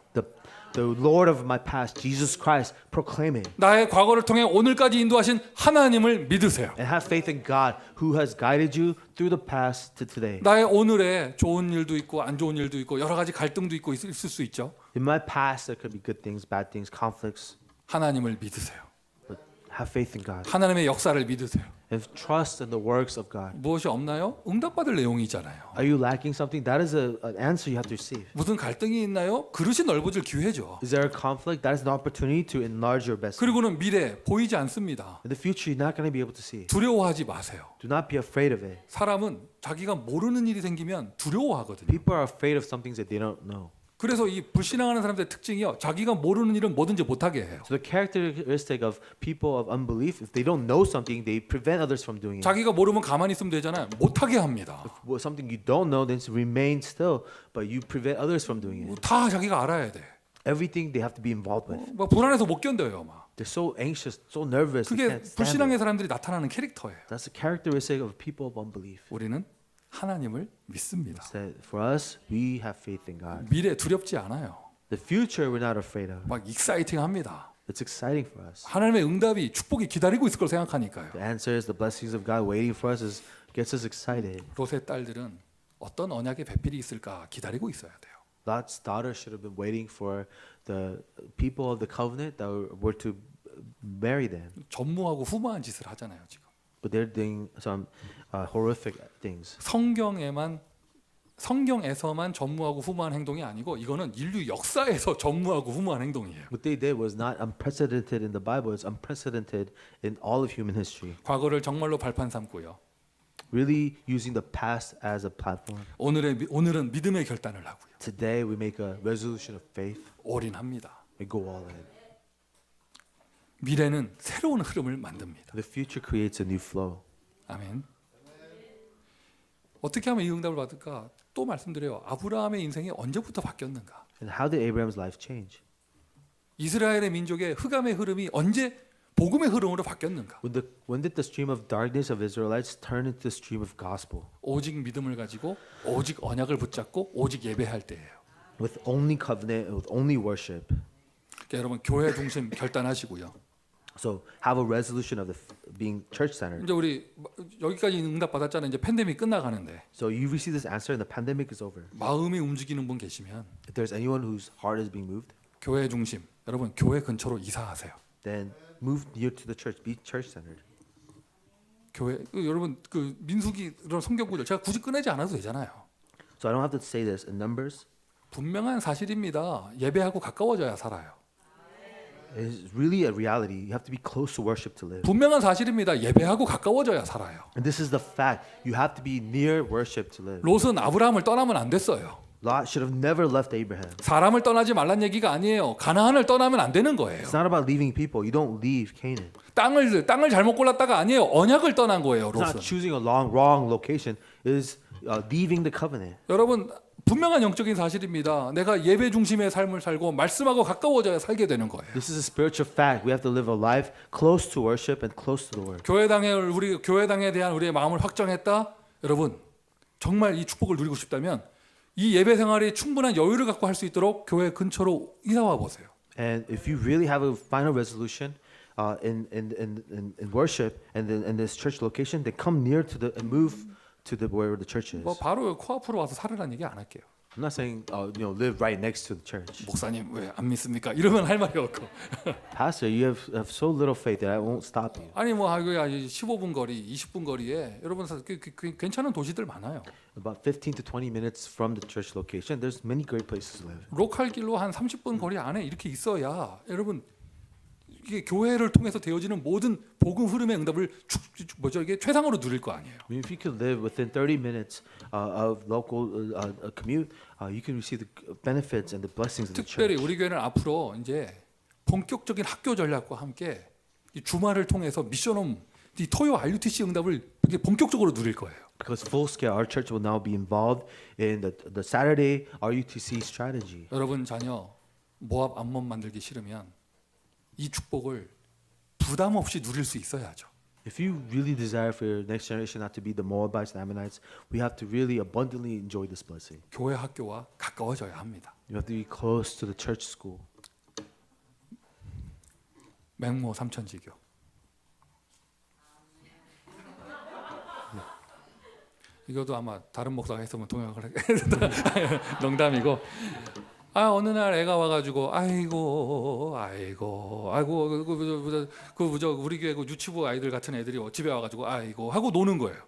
[SPEAKER 2] The Lord of my past, Jesus Christ, proclaim it.
[SPEAKER 1] 나의 과거를 통해 오늘까지 인도하신 하나님을 믿으세요.
[SPEAKER 2] And have faith in God who has guided you through the past to today.
[SPEAKER 1] 나의 오늘에 좋은 일도 있고 안 좋은 일도 있고 여러 가지 갈등도 있고 있을 수 있죠.
[SPEAKER 2] In my past, there could be good things, bad things, conflicts.
[SPEAKER 1] 하나님을 믿으세요.
[SPEAKER 2] But have faith in God.
[SPEAKER 1] 하나님의 역사를 믿으세요.
[SPEAKER 2] And trust in the works of God.
[SPEAKER 1] 무엇이 없나요? 응답받을 내용이잖아요.
[SPEAKER 2] Are you lacking something? That is an answer you have to receive.
[SPEAKER 1] 무슨 갈등이 있나요? 그릇이 넓어질 기회죠.
[SPEAKER 2] Is there a conflict? That is an opportunity to enlarge your vessel.
[SPEAKER 1] 그리고는 미래 보이지 않습니다.
[SPEAKER 2] In the future, you're not going to be able to see.
[SPEAKER 1] 두려워하지 마세요.
[SPEAKER 2] Do not be afraid of it.
[SPEAKER 1] 사람은 자기가 모르는 일이 생기면 두려워하거든요.
[SPEAKER 2] People are afraid of some things that they don't know.
[SPEAKER 1] 그래서 이 불신앙하는 사람들의 특징이요. 자기가 모르는 일은 뭐든지 못하게 해요.
[SPEAKER 2] So the characteristic of people of unbelief, if they don't know something, they prevent others from doing it.
[SPEAKER 1] 자기가 모르면 가만히 있으면 되잖아요. 못하게 합니다.
[SPEAKER 2] If something you don't know, then remain still, but you prevent others from doing it.
[SPEAKER 1] 다 자기가 알아야 돼.
[SPEAKER 2] Everything they have to be involved with.
[SPEAKER 1] 막 불안해서 못 견뎌요. 막.
[SPEAKER 2] They're so anxious, so nervous. They
[SPEAKER 1] 그게
[SPEAKER 2] can't stand
[SPEAKER 1] 불신앙의
[SPEAKER 2] it.
[SPEAKER 1] 사람들이 나타나는 캐릭터예요.
[SPEAKER 2] That's the characteristic of people of unbelief.
[SPEAKER 1] 우리는 하나님을 믿습니다.
[SPEAKER 2] That for us, we have faith in God.
[SPEAKER 1] 미래 두렵지 않아요.
[SPEAKER 2] The future, we're not afraid of.
[SPEAKER 1] 막 익사이팅합니다.
[SPEAKER 2] It's exciting for us.
[SPEAKER 1] 하나님의 응답이 축복이 기다리고 있을 걸 생각하니까요.
[SPEAKER 2] The answers, the blessings of God waiting for us gets us excited.
[SPEAKER 1] 롯의 딸들은 어떤 언약의 배필이 있을까 기다리고 있어야 돼요.
[SPEAKER 2] Lot's daughter should have been waiting for the people of the covenant that were to marry them.
[SPEAKER 1] 전무하고 후무한 짓을 하잖아요 지금.
[SPEAKER 2] But they're doing some horrific things.
[SPEAKER 1] 성경에서만 전무하고 후무한 행동이 아니고 이거는 인류 역사에서 전무하고 후무한 행동이에요.
[SPEAKER 2] What they did was not unprecedented in the Bible. It's unprecedented in all of human history.
[SPEAKER 1] 과거를 정말로 발판 삼고요.
[SPEAKER 2] Really using the past as a platform.
[SPEAKER 1] 오늘은 믿음의 결단을 하고요.
[SPEAKER 2] Today we make a resolution of faith.
[SPEAKER 1] 올인합니다.
[SPEAKER 2] We go all in.
[SPEAKER 1] 미래는 새로운 흐름을 만듭니다.
[SPEAKER 2] The future creates a new flow.
[SPEAKER 1] 아멘. 어떻게 하면 이 응답을 받을까? 또 말씀드려요. 아브라함의 인생이 언제부터 바뀌었는가?
[SPEAKER 2] And how did Abraham's life change?
[SPEAKER 1] 이스라엘의 민족의 흑암의 흐름이 언제 복음의 흐름으로 바뀌었는가?
[SPEAKER 2] When did the stream of darkness of Israelites turn into the stream of gospel?
[SPEAKER 1] 오직 믿음을 가지고 오직 언약을 붙잡고 오직 예배할 때예요.
[SPEAKER 2] With only covenant, with only worship.
[SPEAKER 1] 그러니까 여러분 교회 중심 결단하시고요.
[SPEAKER 2] So have a resolution of being church-centered.
[SPEAKER 1] 이제 우리 여기까지 응답 받았잖아요. 이제 팬데믹 끝나가는데
[SPEAKER 2] So you receive this answer and the pandemic is over.
[SPEAKER 1] 마음이 움직이는 분 계시면
[SPEAKER 2] If there's anyone whose heart is being moved,
[SPEAKER 1] 교회 중심 여러분 교회 근처로 이사하세요.
[SPEAKER 2] then move near to the church. Be church-centered.
[SPEAKER 1] 교회 여러분 그 민수기 이런 성경 구절 제가 굳이 꺼내지 않아도 되잖아요.
[SPEAKER 2] So I don't have to say this in Numbers.
[SPEAKER 1] 분명한 사실입니다. 예배하고 가까워져야 살아요.
[SPEAKER 2] It's really a reality. You have to be close to worship to live.
[SPEAKER 1] 분명한 사실입니다. 예배하고 가까워져야 살아요.
[SPEAKER 2] And this is the fact. You have to be near worship to live.
[SPEAKER 1] 롯은 아브라함을 떠나면 안 됐어요.
[SPEAKER 2] Lot should have never left Abraham.
[SPEAKER 1] 사람을 떠나지 말란 얘기가 아니에요. 가나안을 떠나면 안 되는 거예요.
[SPEAKER 2] It's not about leaving people. You don't leave Canaan.
[SPEAKER 1] 땅을 잘못 골랐다가 아니에요. 언약을 떠난 거예요.
[SPEAKER 2] It's not
[SPEAKER 1] 롯은.
[SPEAKER 2] choosing a wrong location. It is leaving the covenant.
[SPEAKER 1] 여러분 분명한 영적인 사실입니다. 내가 예배 중심의 삶을 살고 말씀하고 가까워져야 살게 되는 거예요.
[SPEAKER 2] This is a spiritual fact. We have to live a life close to worship and close to the word.
[SPEAKER 1] 우리 교회당에 대한 우리의 마음을 확정했다. 여러분 정말 이 축복을 누리고 싶다면 이 예배 생활에 충분한 여유를 갖고 할 수 있도록 교회 근처로 이사 와 보세요.
[SPEAKER 2] And if you really have a final resolution in worship and in this church location, then come near to the and move to the where the church is.
[SPEAKER 1] 뭐 바로 코앞으로 와서 살으라는 얘기 안 할게요.
[SPEAKER 2] I'm not saying live right next to the church.
[SPEAKER 1] 목사님 왜 안 믿습니까? 이러면 할 말이 없고.
[SPEAKER 2] Pastor, you have so little faith that I won't stop you.
[SPEAKER 1] 아니 뭐 15분 거리, 20분 거리에 여러분 괜찮은 도시들 많아요.
[SPEAKER 2] About 15 to 20 minutes from the church location, there's many great places to live.
[SPEAKER 1] 로컬 길로 한 30분 거리 안에 이렇게 있어야 여러분 이게 교회를 통해서 되어지는 모든 복음 흐름의 응답을 이게 최상으로 누릴 거 아니에요.
[SPEAKER 2] I mean, if you could live within 30 minutes of local commute, you can receive the benefits and the blessings of the
[SPEAKER 1] 특별히
[SPEAKER 2] church.
[SPEAKER 1] 우리 교회는 앞으로 이제 본격적인 학교 전략과 함께 이 주말을 통해서 미션홈 이 토요 RUTC 응답을 이게 본격적으로 누릴 거예요.
[SPEAKER 2] Because full scale, our church will now be involved in the Saturday RUTC strategy.
[SPEAKER 1] 여러분 자녀 모압 암몬 만들기 싫으면 이 축복을 부담 없이 누릴 수 있어야죠.
[SPEAKER 2] If you really desire for your next generation not to be the Moabites and Ammonites, we have to really abundantly enjoy this blessing.
[SPEAKER 1] 교회 학교와 가까워져야 합니다.
[SPEAKER 2] You have to be close to the church school.
[SPEAKER 1] 맹모 삼천지교. 이것도 아마 다른 목사가 했으면 동역을 농담이고. 어느 날 애가 와가지고 아이고 우리 교회 그 유치부 아이들 같은 애들이 집에 와가지고 아이고 하고 노는 거예요.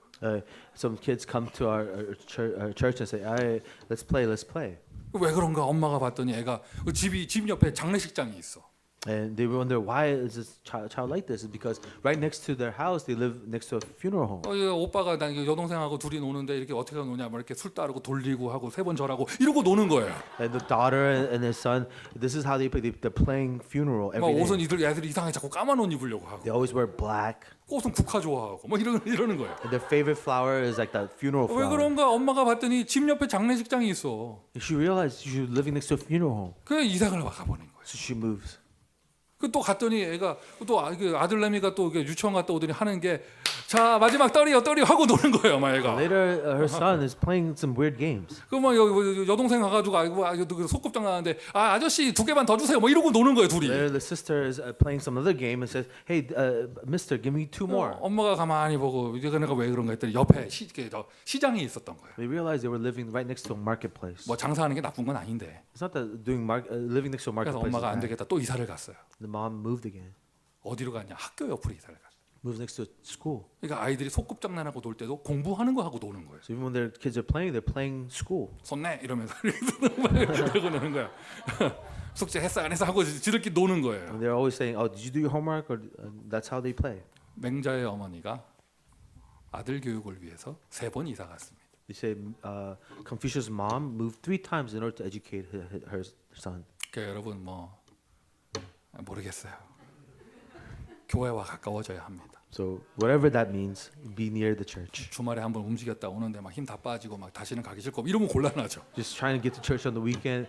[SPEAKER 2] Some kids come to our church and say, let's play.
[SPEAKER 1] 왜 그런가 엄마가 봤더니 애가 집 옆에 장례식장이 있어.
[SPEAKER 2] And they wonder why is this child like this? It's because right next to their house, they live next to a funeral home.
[SPEAKER 1] 오빠가 나 여동생하고 둘이 노는데 이렇게 어떻게 노냐, 뭐 이렇게 술 따르고 돌리고 하고 세 번 절하고 이러고 노는 거예요.
[SPEAKER 2] And the daughter and his son, this is how they play. They're playing funeral every day.
[SPEAKER 1] 옷은 애들이 이상하게 자꾸 까만 옷 입으려고 하고.
[SPEAKER 2] They always wear black.
[SPEAKER 1] 꽃은 국화 좋아하고 뭐 이러는 거예요.
[SPEAKER 2] And their favorite flower is like the funeral
[SPEAKER 1] 왜
[SPEAKER 2] flower.
[SPEAKER 1] 그런가 엄마가 봤더니 집 옆에 장례식장이 있어.
[SPEAKER 2] She realized she's living next to a funeral home.
[SPEAKER 1] 그래 이사를 가보는 거예요.
[SPEAKER 2] So she moves.
[SPEAKER 1] 또 갔더니 애가 또 아들내미가 또 유치원 갔다 오더니 하는 게 자 마지막 떨이요 하고 노는 거예요, 막 애가.
[SPEAKER 2] Later, her son is playing some weird games.
[SPEAKER 1] 그막 여동생 가가지고 아이고 소꿉장 나는데 아저씨 2개만 더 주세요, 뭐 이러고 노는 거예요, 둘이.
[SPEAKER 2] Later, the sister is playing some other game and says, "Hey, Mister, give me 2 more."
[SPEAKER 1] 엄마가 가만히 보고 이제 그네가 왜 그런가 했더니 옆에 시장이 있었던 거예요.
[SPEAKER 2] They realized they were living right next to a marketplace.
[SPEAKER 1] 뭐 장사하는 게 나쁜 건 아닌데.
[SPEAKER 2] It's not that living next to a
[SPEAKER 1] 그래서
[SPEAKER 2] marketplace.
[SPEAKER 1] 엄마가 안
[SPEAKER 2] is bad.
[SPEAKER 1] 되겠다 또 이사를 갔어요.
[SPEAKER 2] The mom moved again.
[SPEAKER 1] 어디로 갔냐? 학교 옆으로 이사를 갔어요.
[SPEAKER 2] Moves next to a school.
[SPEAKER 1] 그러니까 아이들이 소꿉장난하고 놀 때도 공부하는 거 하고 노는 거예요.
[SPEAKER 2] So even when their kids are playing school.
[SPEAKER 1] 손내 이러면서 이러고 노는 거야. 숙제 했어 안 했어 하고 지들끼리 노는 거예요.
[SPEAKER 2] And they're always saying, "Oh, did you do your homework?" Or that's how they play.
[SPEAKER 1] 맹자의 어머니가 아들 교육을 위해서 3번 이사 갔습니다.
[SPEAKER 2] They say Confucius' mom moved 3 times in order to educate her son.
[SPEAKER 1] 그러니까 여러분 뭐 모르겠어요. 교회와 가까워져야 합니다.
[SPEAKER 2] So whatever that means, be near the church.
[SPEAKER 1] 주말에 한번 움직였다 오는데 막 힘 다 빠지고 막 다시는 가기 싫고 이러면 곤란하죠.
[SPEAKER 2] Just trying to get to church on the weekend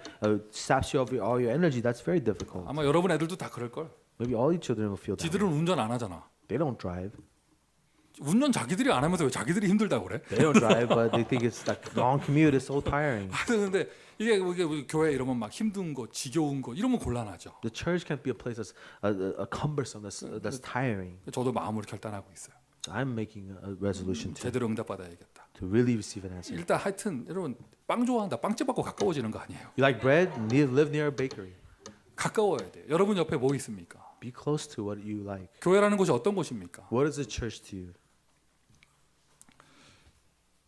[SPEAKER 2] saps you of all your energy. That's very difficult.
[SPEAKER 1] 아마 여러분 애들도 다 그럴 걸.
[SPEAKER 2] Maybe all your children will feel that.
[SPEAKER 1] 지들은 운전 안 하잖아.
[SPEAKER 2] They don't drive.
[SPEAKER 1] 운전 자기들이 안 하면서 왜 자기들이 힘들다고 그래?
[SPEAKER 2] They don't drive, but they think it's like long commute is so tiring.
[SPEAKER 1] 근데 이게 우리 교회 이러면 막 힘든 거, 지겨운 거 이러면 곤란하죠.
[SPEAKER 2] The church can't be a place that's cumbersome, that's tiring.
[SPEAKER 1] 저도 마음으로 결단하고 있어요.
[SPEAKER 2] So I'm making a resolution
[SPEAKER 1] 제대로 응답받아야겠다.
[SPEAKER 2] to really receive an answer.
[SPEAKER 1] 일단 하여튼 여러분 빵 좋아한다. 빵집하고 가까워지는 거 아니에요.
[SPEAKER 2] You like bread? Live near a bakery.
[SPEAKER 1] 가까워야 돼. 여러분 옆에 뭐 있습니까?
[SPEAKER 2] Be close to what you like.
[SPEAKER 1] 교회라는 곳이 어떤 곳입니까?
[SPEAKER 2] What is a church to you?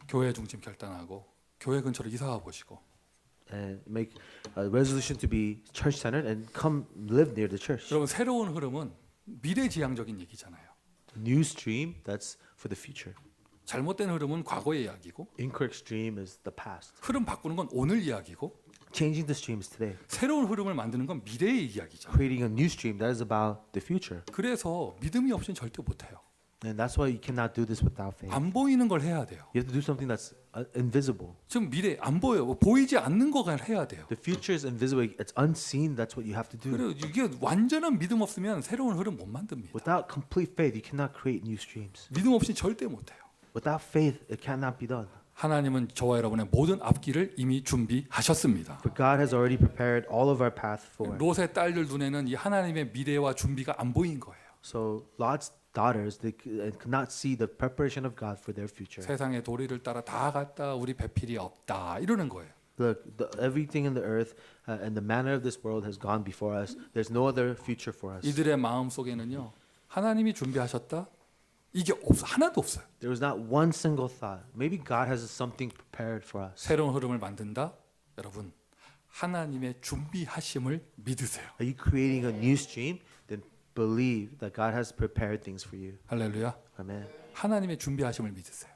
[SPEAKER 1] 교회 중심 결단하고 교회 근처로 이사가 보시고
[SPEAKER 2] And make a resolution to be church-centered and come live near the church.
[SPEAKER 1] 여러분 새로운 흐름은 미래지향적인 얘기잖아요.
[SPEAKER 2] New stream, that's for the future.
[SPEAKER 1] 잘못된 흐름은 과거의 이야기고
[SPEAKER 2] Incorrect stream is the past.
[SPEAKER 1] 흐름 바꾸는 건 오늘 이야기고
[SPEAKER 2] Changing the stream is today.
[SPEAKER 1] 새로운 흐름을 만드는 건 미래의 이야기잖아요.
[SPEAKER 2] Creating a new stream, that is about the future.
[SPEAKER 1] 그래서 믿음이 없이는 절대 못해요.
[SPEAKER 2] And that's why you cannot do this without faith.
[SPEAKER 1] 안 보이는 걸 해야 돼요.
[SPEAKER 2] You have to do something that's invisible.
[SPEAKER 1] 지금 미래 안 보여요. 보이지 않는 거가 해야 돼요.
[SPEAKER 2] The future is invisible. It's unseen. That's what you have to do.
[SPEAKER 1] 그리고 이게 완전한 믿음 없으면 새로운 흐름 못 만듭니다.
[SPEAKER 2] Without complete faith, you cannot create new streams.
[SPEAKER 1] 믿음 없이 절대 못해요.
[SPEAKER 2] Without faith, it cannot be done.
[SPEAKER 1] 하나님은 저와 여러분의 모든 앞길을 이미 준비하셨습니다.
[SPEAKER 2] For God has already prepared all of our path forward.
[SPEAKER 1] 롯의 딸들 눈에는 이 하나님의 미래와 준비가 안 보인 거예요.
[SPEAKER 2] So Lot's daughters, they could not see the preparation of God for their future.
[SPEAKER 1] 세상의 도리를 따라 다 갔다 우리 배필이 없다 이러는 거예요.
[SPEAKER 2] Look, everything in the earth and the manner of this world has gone before us. There's no other future for us.
[SPEAKER 1] 이들의 마음 속에는요 하나님이 준비하셨다 이게 하나도 없어요.
[SPEAKER 2] There was not one single thought. Maybe God has something prepared for us.
[SPEAKER 1] 새로운 흐름을 만든다, 여러분 하나님의 준비하심을 믿으세요.
[SPEAKER 2] Are you creating a new stream? Then believe that God has prepared things for you.
[SPEAKER 1] 할렐루야.
[SPEAKER 2] Amen.
[SPEAKER 1] 하나님의 준비하심을 믿으세요.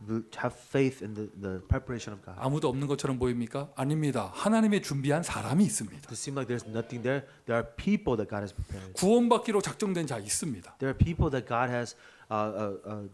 [SPEAKER 2] Have faith in the preparation of God.
[SPEAKER 1] 아무도 없는 것처럼 보입니까? 아닙니다. 하나님의 준비한 사람이 있습니다.
[SPEAKER 2] Does it seem like there's nothing there? There are people that God has prepared.
[SPEAKER 1] 구원받기로 작정된 자 있습니다.
[SPEAKER 2] There are people that God has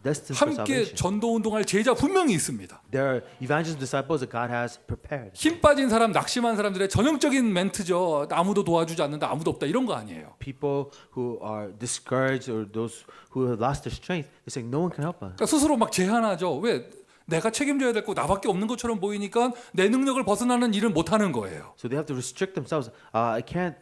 [SPEAKER 2] destined for
[SPEAKER 1] 함께
[SPEAKER 2] salvation.
[SPEAKER 1] 전도 운동할 제자 분명히 있습니다.
[SPEAKER 2] There are evangelist disciples that God has prepared.
[SPEAKER 1] 힘 빠진 사람, 낙심한 사람들의 전형적인 멘트죠. 아무도 도와주지 않는다, 아무도 없다 이런 거 아니에요.
[SPEAKER 2] People who are discouraged or those who have lost their strength, they say no one can help us.
[SPEAKER 1] 그러니까 스스로 막 제한하죠. 왜? 내가 책임져야 될 거 나밖에 없는 것처럼 보이니까 내 능력을 벗어나는 일을 못 하는 거예요.
[SPEAKER 2] So they have to restrict themselves. I can't,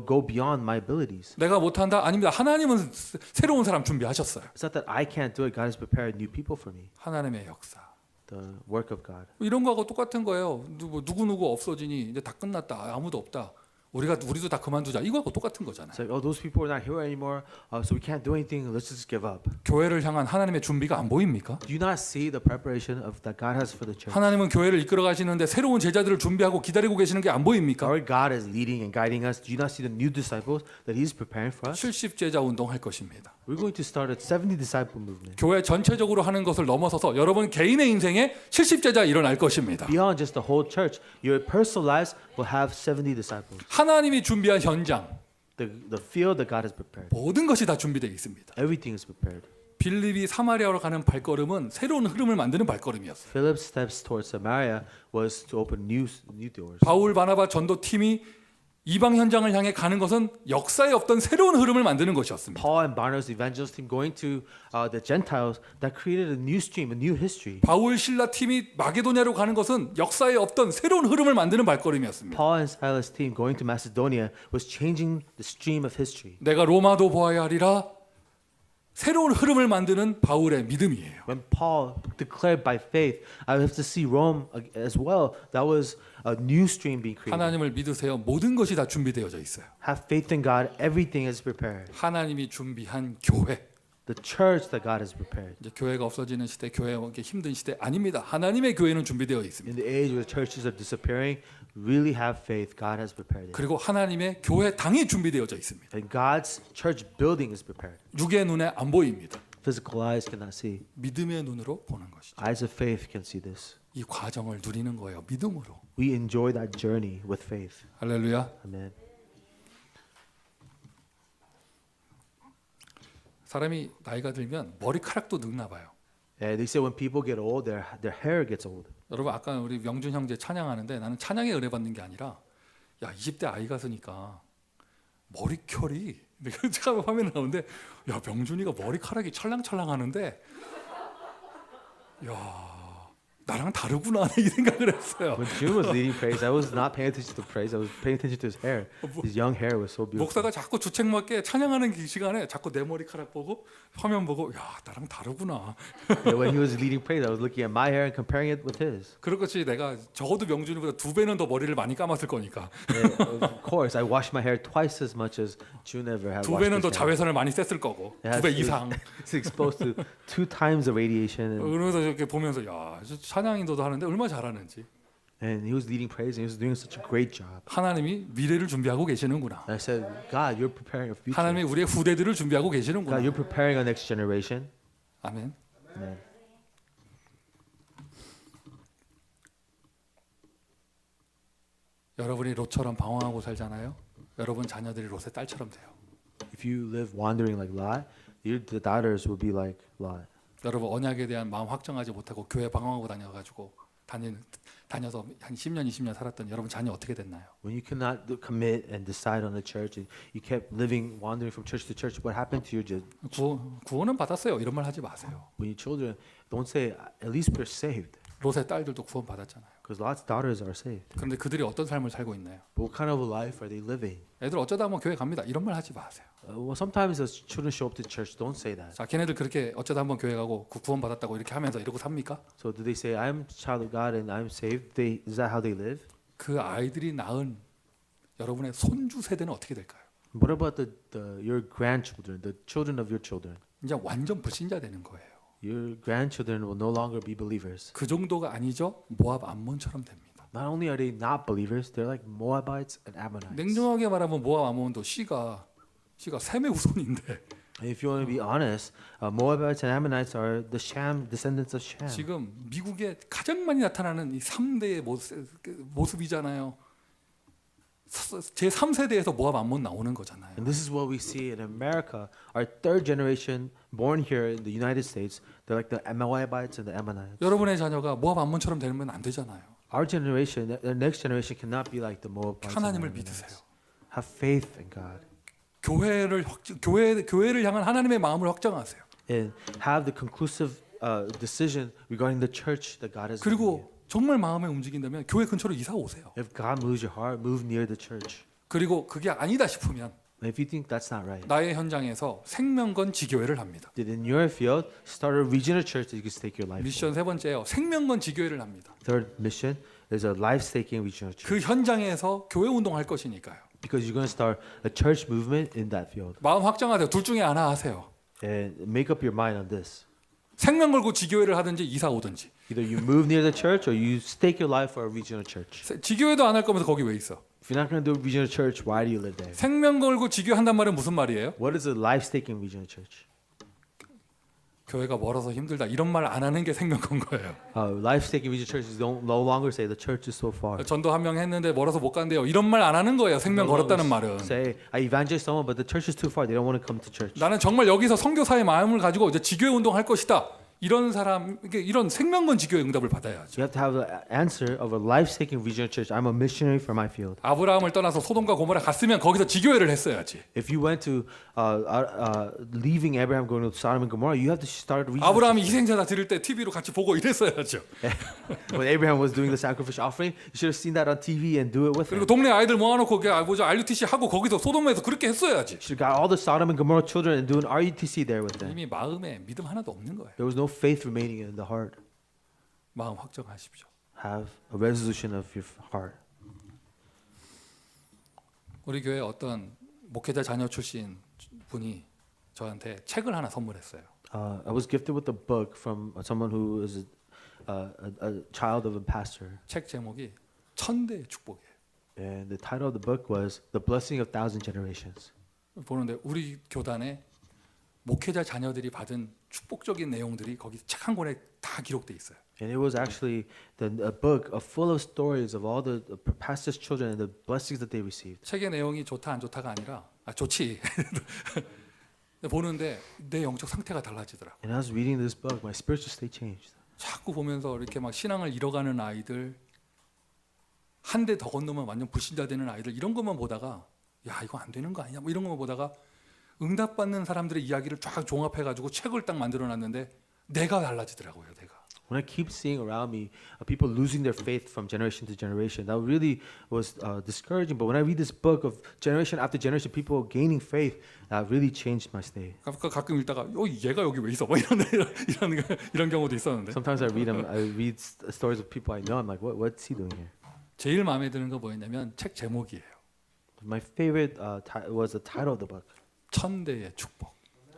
[SPEAKER 2] go beyond my abilities.
[SPEAKER 1] 내가 못 한다? 아닙니다. 하나님은 새로운 사람 준비하셨어요.
[SPEAKER 2] It's not that I can't do it. God has prepared new people for me.
[SPEAKER 1] 하나님의 역사.
[SPEAKER 2] The work of God.
[SPEAKER 1] 이런 거하고 똑같은 거예요. 누구 없어지니 이제 다 끝났다. 아무도 없다. 우리도 다 그만두자. 이거하고 똑같은 거잖아요.
[SPEAKER 2] It's like, those people are not here anymore, so we can't do anything. Let's just give up.
[SPEAKER 1] 교회를 향한 하나님의 준비가 안 보입니까?
[SPEAKER 2] Do you not see the preparation of that God has for the church?
[SPEAKER 1] 하나님은 교회를 이끌어 가시는데 새로운 제자들을 준비하고 기다리고 계시는 게 안 보입니까?
[SPEAKER 2] Our God is leading and guiding us. Do you not see the new disciples that He's preparing for us?
[SPEAKER 1] 70제자 운동할 것입니다.
[SPEAKER 2] We're going to start a 70 disciple movement.
[SPEAKER 1] 교회 전체적으로 하는 것을 넘어서서 여러분 개인의 인생에 70제자 일어날 것입니다.
[SPEAKER 2] Beyond just the whole church, your personal lives will have 70 disciples.
[SPEAKER 1] 하나님이 준비한 현장
[SPEAKER 2] The field that God has prepared.
[SPEAKER 1] 모든 것이 다 준비되어 있습니다.
[SPEAKER 2] Everything is prepared.
[SPEAKER 1] 빌립이 사마리아로 가는 발걸음은 새로운 흐름을 만드는 발걸음이었어요.
[SPEAKER 2] Philip's steps towards Samaria was to open new doors.
[SPEAKER 1] 바울 바나바 전도팀이 이방 현장을 향해 가는 것은 역사에 없던 새로운 흐름을 만드는 것이었습니다.
[SPEAKER 2] Paul and Barnabas, the evangelist team, going to the Gentiles, that created a new stream, a new history.
[SPEAKER 1] 바울 신라 팀이 마게도냐로 가는 것은 역사에 없던 새로운 흐름을 만드는 발걸음이었습니다.
[SPEAKER 2] Paul and Silas team going to Macedonia was changing the stream of history.
[SPEAKER 1] 내가 로마도 보아야 하리라 새로운 흐름을 만드는 바울의 믿음이에요.
[SPEAKER 2] When Paul declared by faith, I have to see Rome as well. That was a new stream being created.
[SPEAKER 1] 하나님을 믿으세요. 모든 것이 다 준비되어져 있어요.
[SPEAKER 2] Have faith in God. Everything is prepared.
[SPEAKER 1] 하나님이 준비한 교회.
[SPEAKER 2] The church that God has prepared.
[SPEAKER 1] 이제 교회가 없어지는 시대, 교회가 힘든 시대 아닙니다. 하나님의 교회는 준비되어 있습니다.
[SPEAKER 2] In the age where churches are disappearing, really have faith. God has prepared it.
[SPEAKER 1] 그리고 하나님의 교회 당이 준비되어져 있습니다.
[SPEAKER 2] And God's church building is prepared.
[SPEAKER 1] 육의 눈에 안 보입니다.
[SPEAKER 2] Physical eyes cannot see.
[SPEAKER 1] 믿음의 눈으로 보는 것이죠.
[SPEAKER 2] Eyes of faith can see this.
[SPEAKER 1] 이 과정을 누리는 거예요. 믿음으로.
[SPEAKER 2] We enjoy that journey with faith.
[SPEAKER 1] 할렐루야.
[SPEAKER 2] Amen.
[SPEAKER 1] 사람이 나이가 들면 머리카락도 늙나 봐요.
[SPEAKER 2] Yeah, they say when people get old, their hair gets old.
[SPEAKER 1] 여러분 아까 우리 명준 형제 찬양하는데 나는 찬양에 은혜 받는 게 아니라 야 20대 아이가 쓰니까 머리결이 내가 처음에 화면에 나오는데 야 명준이가 머리카락이 찰랑찰랑하는데 야 나랑 다르구나 이 생각을 했어요.
[SPEAKER 2] When June was leading praise, I was not paying attention to praise. I was paying attention to his hair. His young hair was so beautiful.
[SPEAKER 1] 목사가 자꾸 주책맞게 찬양하는 시간에 자꾸 내 머리카락 보고 화면 보고 야 나랑 다르구나.
[SPEAKER 2] Yeah, when he was leading praise, I was looking at my hair and comparing it with his.
[SPEAKER 1] 그렇겠지 내가 적어도 명준이보다 2배는 더 머리를 많이 감았을 거니까.
[SPEAKER 2] Yeah, of course, I washed my hair twice as much as June ever had.
[SPEAKER 1] 2배는 더
[SPEAKER 2] washed his hair.
[SPEAKER 1] 자외선을 많이 쐈을 거고.
[SPEAKER 2] Yeah,
[SPEAKER 1] 2배 이상.
[SPEAKER 2] It's exposed to 2 times the radiation.
[SPEAKER 1] 그러면서 이렇게 보면서 야 찬양인도도 하는데 얼마나 잘하는지.
[SPEAKER 2] And he was leading praise, and he was doing such a great job.
[SPEAKER 1] 하나님이 미래를 준비하고 계시는구나.
[SPEAKER 2] And I said, God, you're preparing a future.
[SPEAKER 1] 하나님이 우리의 후대들을 준비하고
[SPEAKER 2] God,
[SPEAKER 1] 계시는구나.
[SPEAKER 2] you're preparing a next generation.
[SPEAKER 1] 아멘.
[SPEAKER 2] Amen.
[SPEAKER 1] 여러분이 롯처럼 방황하고 살잖아요. 여러분 자녀들이 롯의 딸처럼 돼요.
[SPEAKER 2] If you live wandering like Lot, the daughters will be like Lot.
[SPEAKER 1] 여러분 언약에 대한 마음 확정하지 못하고 교회 방황하고 다녀가지고 다녀서 한 10년, 20년 살았던 여러분 자녀 어떻게 됐나요?
[SPEAKER 2] When you cannot commit and decide on the church, and you kept living, wandering from church to church, what happened to your
[SPEAKER 1] 구원은 받았어요. 이런 말 하지 마세요.
[SPEAKER 2] when your children? Don't say, at least we're saved,
[SPEAKER 1] 롯의 딸들도 구원 받았잖아요.
[SPEAKER 2] because Lot's daughters are saved.
[SPEAKER 1] 그런데 그들이 어떤 삶을 살고 있나요?
[SPEAKER 2] But what kind of a life are they living?
[SPEAKER 1] 애들 어쩌다 한번 교회 갑니다. 이런 말 하지 마세요.
[SPEAKER 2] Well, sometimes as children show up to church, don't say that.
[SPEAKER 1] 자, 걔네들 그렇게 어쩌다 한번 교회 가고 구원 받았다고 이렇게 하면서 이러고 삽니까?
[SPEAKER 2] So do they say, I'm a child of God and I'm saved? Is that how they live?
[SPEAKER 1] 그 아이들이 낳은 여러분의 손주 세대는 어떻게 될까요?
[SPEAKER 2] What about your grandchildren, the children of your children?
[SPEAKER 1] 이제 완전 불신자 되는 거예요.
[SPEAKER 2] Your grandchildren will no longer be believers.
[SPEAKER 1] 그 정도가 아니죠. 모압 암몬처럼 됩니다.
[SPEAKER 2] Not only are they not believers, they're like Moabites and Ammonites.
[SPEAKER 1] 냉정하게 말하면 모압 암몬도 씨가 셈의 후손인데
[SPEAKER 2] And if you want to be honest, Moabites and Ammonites are the Sham descendants of Sham.
[SPEAKER 1] 지금 미국에 가장 많이 나타나는 이 3대의 모습이잖아요. 제 3세대에서 모압 암몬 나오는 거잖아요.
[SPEAKER 2] And this is what we see in America. Our third generation born here in the United States, they're like the Moabites and the Ammonites.
[SPEAKER 1] 여러분의 자녀가 모압 암몬처럼 되면 안 되잖아요.
[SPEAKER 2] Our generation, the next generation cannot be like the Moabites and
[SPEAKER 1] 하나님을
[SPEAKER 2] Ammonites.
[SPEAKER 1] 믿으세요.
[SPEAKER 2] Have faith in God.
[SPEAKER 1] 교회를 향한 하나님의 마음을 확정하세요.
[SPEAKER 2] And have the conclusive decision regarding the church that God has given you.
[SPEAKER 1] 그리고 정말 마음에 움직인다면 교회 근처로 이사 오세요.
[SPEAKER 2] If God moves your heart, move near the church.
[SPEAKER 1] 그리고 그게 아니다 싶으면
[SPEAKER 2] And if you think that's not right,
[SPEAKER 1] 나의 현장에서 생명건 지교회를 합니다.
[SPEAKER 2] then in your field, start a regional church that you can stake your life for.
[SPEAKER 1] 미션 세 번째요. 생명건 지교회를 합니다.
[SPEAKER 2] Third mission is a life-staking regional church.
[SPEAKER 1] 그 현장에서 교회 운동할 것이니까요.
[SPEAKER 2] Because you're going to start a church movement in that field.
[SPEAKER 1] 마음 확정하세요. 둘 중에 하나 하세요.
[SPEAKER 2] And make up your mind on this.
[SPEAKER 1] 생명 걸고 지교회를 하든지 이사 오든지.
[SPEAKER 2] Either you move near the church or you stake your life for a regional church.
[SPEAKER 1] 지교회도 안 할 거면서 거기 왜 있어?
[SPEAKER 2] If you're not going to do a regional church, why do you live there?
[SPEAKER 1] 생명 걸고 지교회 한단 말은 무슨 말이에요?
[SPEAKER 2] What is a life-staking regional church?
[SPEAKER 1] 교회가 멀어서 힘들다 이런 말 안 하는 게 생명 건 거예요.
[SPEAKER 2] Life-staking regional churches don't no longer say the church is so far.
[SPEAKER 1] 전도 한 명 했는데 멀어서 못 간대요. 이런 말 안 하는 거예요. 생명 걸었다는 말은.
[SPEAKER 2] Say I evangelized someone, but the church is too far. They don't want to come to church.
[SPEAKER 1] 나는 정말 여기서 선교사의 마음을 가지고 이제 지교회 운동할 것이다. 이런 사람 이런 생명건지 교회 응답을 받아야죠.
[SPEAKER 2] You have to have the answer of a life-taking regional church. I'm a missionary for my field.
[SPEAKER 1] 아브라함을 떠나서 소돔과 고모라 갔으면 거기서 지교회를 했어야지.
[SPEAKER 2] If you went to leaving Abraham going to Sodom and Gomorrah, you have to start a regional
[SPEAKER 1] 아브라함이
[SPEAKER 2] church.
[SPEAKER 1] 희생자다 드릴 때 TV로 같이 보고 이랬어야죠.
[SPEAKER 2] When Abraham was doing the sacrificial offering, you should have seen that on TV and do it with
[SPEAKER 1] 그리고
[SPEAKER 2] him.
[SPEAKER 1] 동네 아이들 모아놓고 뭐죠 RUTC 하고 거기서 소돔에서 그렇게 했어야지.
[SPEAKER 2] You should have got all the Sodom and Gomorrah children and doing RUTC there with them.
[SPEAKER 1] 이미 마음에 믿음 하나도 없는 거예요.
[SPEAKER 2] There was no faith remaining in the heart.
[SPEAKER 1] 마음 확정하십시오.
[SPEAKER 2] Have a resolution of your heart.
[SPEAKER 1] 우리 교회 어떤 목회자 자녀 출신 분이 저한테 책을 하나 선물했어요.
[SPEAKER 2] I was gifted with a book from someone who is a child of a pastor.
[SPEAKER 1] 책 제목이 천대의 축복이에요.
[SPEAKER 2] And the title of the book was The Blessing of Thousand Generations.
[SPEAKER 1] 보는데 우리 교단에 목회자 자녀들이 받은 축복적인 내용들이 거기 책 한 권에 다 기록돼 있어요.
[SPEAKER 2] And it was actually a book full of stories of all the pastors' children and the blessings that they received.
[SPEAKER 1] 책의 내용이 좋다 안 좋다가 아니라 좋지. 보는데 내 영적 상태가 달라지더라고.
[SPEAKER 2] And I was reading this book, my spiritual state changed.
[SPEAKER 1] 자꾸 보면서 이렇게 막 신앙을 잃어가는 아이들, 한 대 더 건너면 완전 불신자 되는 아이들 이런 것만 보다가 야 이거 안 되는 거 아니냐 뭐 이런 것만 보다가 응답받는 사람들의 이야기를 쫙 종합해가지고 책을 딱 만들어놨는데 내가 달라지더라고요. 내가.
[SPEAKER 2] When I keep seeing around me people losing their faith from generation to generation, that really was discouraging. But when I read this book of generation after generation, people gaining faith, that really changed my state.
[SPEAKER 1] 가끔 읽다가 얘가 여기 왜 있어? 뭐 이런 경우도 있었는데.
[SPEAKER 2] Sometimes I read stories of people I know. I'm like, what's he doing here?
[SPEAKER 1] 제일 마음에 드는 거 뭐였냐면 책 제목이에요.
[SPEAKER 2] My favorite was the title of the book,
[SPEAKER 1] 천대의 축복.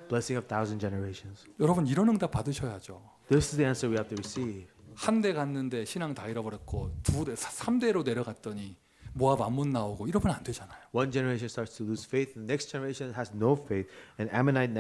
[SPEAKER 2] Blessing of Thousand Generations.
[SPEAKER 1] 여러분 이런 응답 받으셔야죠.
[SPEAKER 2] This is the answer we have to receive.
[SPEAKER 1] 한 대 갔는데 신앙 다 잃어버렸고 2대, 3대로 내려갔더니 모압 암몬 나오고 이러면 안 되잖아요.
[SPEAKER 2] One generation starts to lose faith, the next generation has no faith, and Ammonite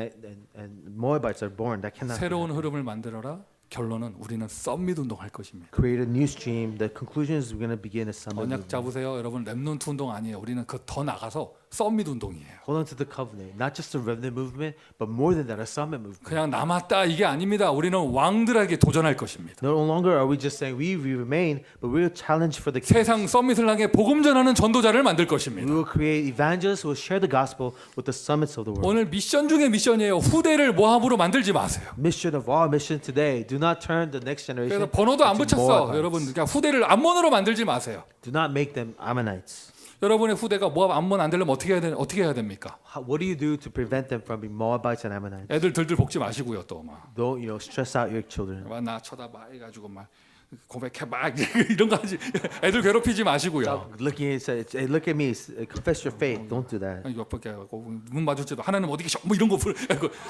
[SPEAKER 2] and Moabites are born. That cannot
[SPEAKER 1] 새로운 흐름을 만들어라. 결론은 우리는 썸밋 운동할 것입니다.
[SPEAKER 2] create a new stream. The conclusion is we're going to begin a summit
[SPEAKER 1] 언약
[SPEAKER 2] movement.
[SPEAKER 1] 잡으세요. 여러분 렘넌트 운동 아니에요. 우리는 그 더 나가서 썸밋 운동이에요.
[SPEAKER 2] Hold on to the covenant, not just a remnant movement, but more than that, a summit movement.
[SPEAKER 1] 그냥 남았다 이게 아닙니다. 우리는 왕들에게 도전할 것입니다.
[SPEAKER 2] No longer are we just saying we remain, but we'll challenge for the king.
[SPEAKER 1] 세상 썸밋을 향해 복음 전하는 전도자를 만들
[SPEAKER 2] We
[SPEAKER 1] 것입니다.
[SPEAKER 2] will create evangelists who will share the gospel with the summits of the world.
[SPEAKER 1] 오늘 미션 중에 미션이에요. 후대를 모압으로 만들지 마세요.
[SPEAKER 2] Mission of all mission today. Do not turn the next generation.
[SPEAKER 1] 그래서 번호도 안
[SPEAKER 2] into
[SPEAKER 1] 붙였어.
[SPEAKER 2] Moabites.
[SPEAKER 1] 여러분 그러니까 후대를 암몬으로 만들지 마세요.
[SPEAKER 2] Do not make them Ammonites.
[SPEAKER 1] 여러분의 후대가 모압 암몬 안 되려면 어떻게 해야 됩니까?
[SPEAKER 2] What do you do to prevent them from being Moabites and Ammonites?
[SPEAKER 1] 애들 들들 볶지 마시고요. 또 막
[SPEAKER 2] Don't stress out your children.
[SPEAKER 1] 나 쳐다봐 해가지고 막 고백해봐 이런 거 하지. 애들 괴롭히지 마시고요.
[SPEAKER 2] Stop looking and say, "Hey, look at me, confess your faith." Don't do that.
[SPEAKER 1] 옆에 하고 문 마주치도 하나님 어디 계셔? 뭐 이런 거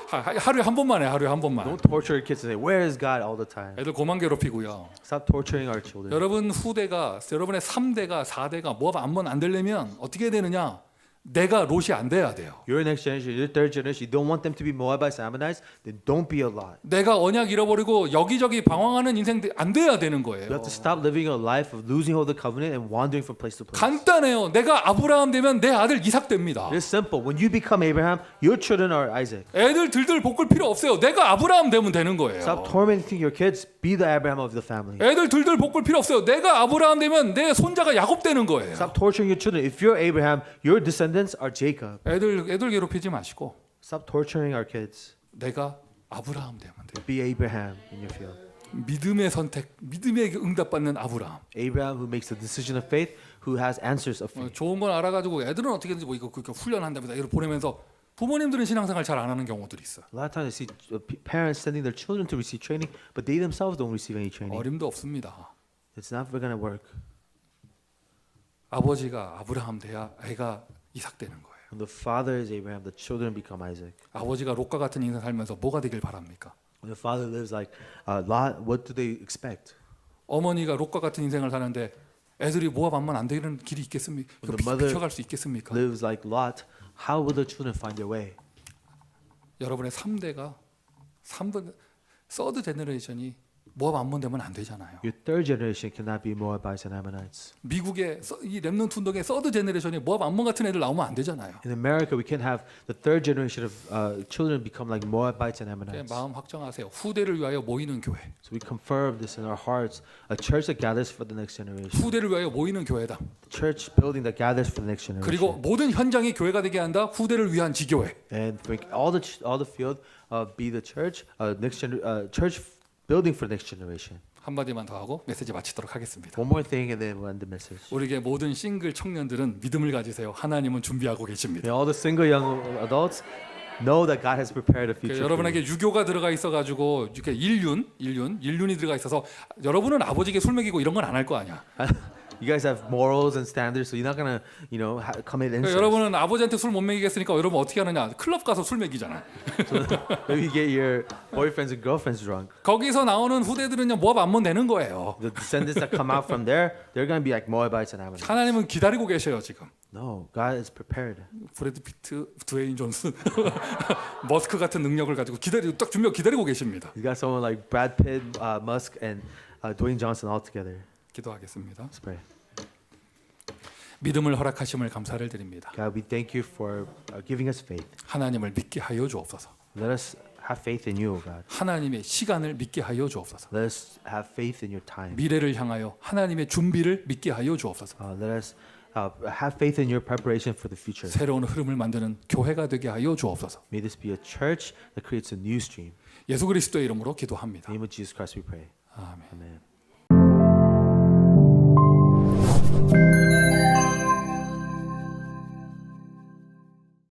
[SPEAKER 1] 하루에 한 번만 해. 하루에 한 번만.
[SPEAKER 2] Don't torture your kids and say, "Where is God?" all the time.
[SPEAKER 1] 애들 고만 괴롭히고요.
[SPEAKER 2] Stop torturing our children.
[SPEAKER 1] 여러분 후대가 여러분의 3대가 4대가 모압 암몬 안 되려면 어떻게 되느냐? 내가 롯이 안 돼야 돼요.
[SPEAKER 2] Your next generation, your third generation, you don't want them to be Moabites and Ammonites, then don't be a lot.
[SPEAKER 1] 내가 언약 잃어버리고 여기저기 방황하는 인생 안 돼야 되는
[SPEAKER 2] You
[SPEAKER 1] 거예요.
[SPEAKER 2] have to stop living a life of losing hold of the covenant and wandering from place to place.
[SPEAKER 1] 간단해요. 내가 아브라함 되면 내 아들 이삭 됩니다.
[SPEAKER 2] It's simple. When you become Abraham, your children are Isaac.
[SPEAKER 1] 애들 들들 볶을 필요 없어요. 내가 아브라함 되면 되는 거예요.
[SPEAKER 2] Stop tormenting your kids. Be the Abraham of the family.
[SPEAKER 1] 애들 들들 볶을 필요 없어요. 내가 아브라함 되면 내 손자가 야곱 되는 거예요.
[SPEAKER 2] Stop torturing your children. If you're Abraham, your descendants are Jacob.
[SPEAKER 1] 애들 괴롭히지 마시고
[SPEAKER 2] Stop torturing our kids.
[SPEAKER 1] 내가 아브라함 되면 돼요.
[SPEAKER 2] Be Abraham in your field.
[SPEAKER 1] 믿음의 선택, 믿음의 응답받는 아브라함.
[SPEAKER 2] Abraham who makes the decision of faith, who has answers of faith.
[SPEAKER 1] 좋은 건 알아가지고 애들은 어떻게든지 뭐 이거 훈련한답니다. 이걸 보내면서 부모님들은 신앙생활 잘 안 하는 경우들이 있어.
[SPEAKER 2] A lot of times I see parents sending their children to receive training, but they themselves don't receive any training.
[SPEAKER 1] 어림도 없습니다.
[SPEAKER 2] It's not going to work.
[SPEAKER 1] 아버지가 아브라함 돼야 애가 이삭 되는 거예요.
[SPEAKER 2] When the father is Abraham, the children become Isaac.
[SPEAKER 1] 아버지가 롯과 같은 인생 살면서 뭐가 되길 바랍니까?
[SPEAKER 2] When the father lives like Lot, what do they expect?
[SPEAKER 1] 어머니가 롯과 같은 인생을 사는데 애들이 모압 암몬 안 되는 길이 있겠습니까?
[SPEAKER 2] When the mother
[SPEAKER 1] 비켜갈 수 있겠습니까?
[SPEAKER 2] lives like Lot, how will the children find their way?
[SPEAKER 1] 여러분의 3대가 서드 제너레이션이 모압 암몬되면 안 되잖아요.
[SPEAKER 2] Your third generation cannot be Moabites and Ammonites.
[SPEAKER 1] 미국의 이 렘넌트 운동의 서드 제너레이션이 모압 암몬 같은 애들 나오면 안 되잖아요.
[SPEAKER 2] In America, we can't have the third generation of children become like Moabites and
[SPEAKER 1] 그냥
[SPEAKER 2] Ammonites.
[SPEAKER 1] 마음 확정하세요. 후대를 위하여 모이는 교회.
[SPEAKER 2] So we confirm this in our hearts. A church that gathers for the next generation.
[SPEAKER 1] 후대를 위하여 모이는 교회다.
[SPEAKER 2] The church building that gathers for the next generation.
[SPEAKER 1] 그리고 모든 현장이 교회가 되게 한다. 후대를 위한 지교회.
[SPEAKER 2] And make all the field be the church church building for the next generation.
[SPEAKER 1] 한마디만 더 하고 메시지 마치도록 하겠습니다.
[SPEAKER 2] One more thing and then we'll end the message.
[SPEAKER 1] 우리에게 모든 싱글 청년들은 믿음을 가지세요. 하나님은 준비하고 계십니다.
[SPEAKER 2] May all the single young adults know that God has prepared a future.
[SPEAKER 1] 여러분에게 유교가 들어가 있어가지고 이렇게 일륜이 들어가 있어서 여러분은 아버지에게 술 먹이고 이런 건 안 할 거 아니야.
[SPEAKER 2] You guys have morals and standards, so you're not gonna, commit incest.
[SPEAKER 1] 여러분은 아버지한테 술 못 먹이겠으니까 여러분 어떻게 하느냐? 클럽 가서 술 먹이잖아.
[SPEAKER 2] Maybe you get your boyfriends and girlfriends drunk.
[SPEAKER 1] 거기서 나오는 후대들은요 모압 암몬 되는 거예요.
[SPEAKER 2] The descendants that come out from there, they're gonna be like Moabites and Ammonites.
[SPEAKER 1] 하나님은 기다리고 계셔요 지금.
[SPEAKER 2] No, God is prepared.
[SPEAKER 1] 브래드 피트, 드웨인 존슨, 머스크 같은 능력을 가지고 딱 준비하고 기다리고 계십니다.
[SPEAKER 2] You got someone like Brad Pitt, Musk, and Dwayne Johnson all together.
[SPEAKER 1] 기도하겠습니다.
[SPEAKER 2] Let's pray.
[SPEAKER 1] 믿음을 허락하심을 감사를 드립니다.
[SPEAKER 2] God, we thank you for giving us faith.
[SPEAKER 1] 하나님을 믿게 하여 주옵소서.
[SPEAKER 2] Let us have faith in you, God.
[SPEAKER 1] 하나님의 시간을 믿게 하여 주옵소서.
[SPEAKER 2] Let us have faith in your time.
[SPEAKER 1] 미래를 향하여 하나님의 준비를 믿게 하여 주옵소서.
[SPEAKER 2] Let us have faith in your preparation for the future.
[SPEAKER 1] 새로운 흐름을 만드는 교회가 되게 하여 주옵소서.
[SPEAKER 2] May this be a church that creates a new stream.
[SPEAKER 1] 예수 그리스도의 이름으로 기도합니다.
[SPEAKER 2] In the name of Jesus Christ we pray.
[SPEAKER 1] 아멘.
[SPEAKER 2] Amen.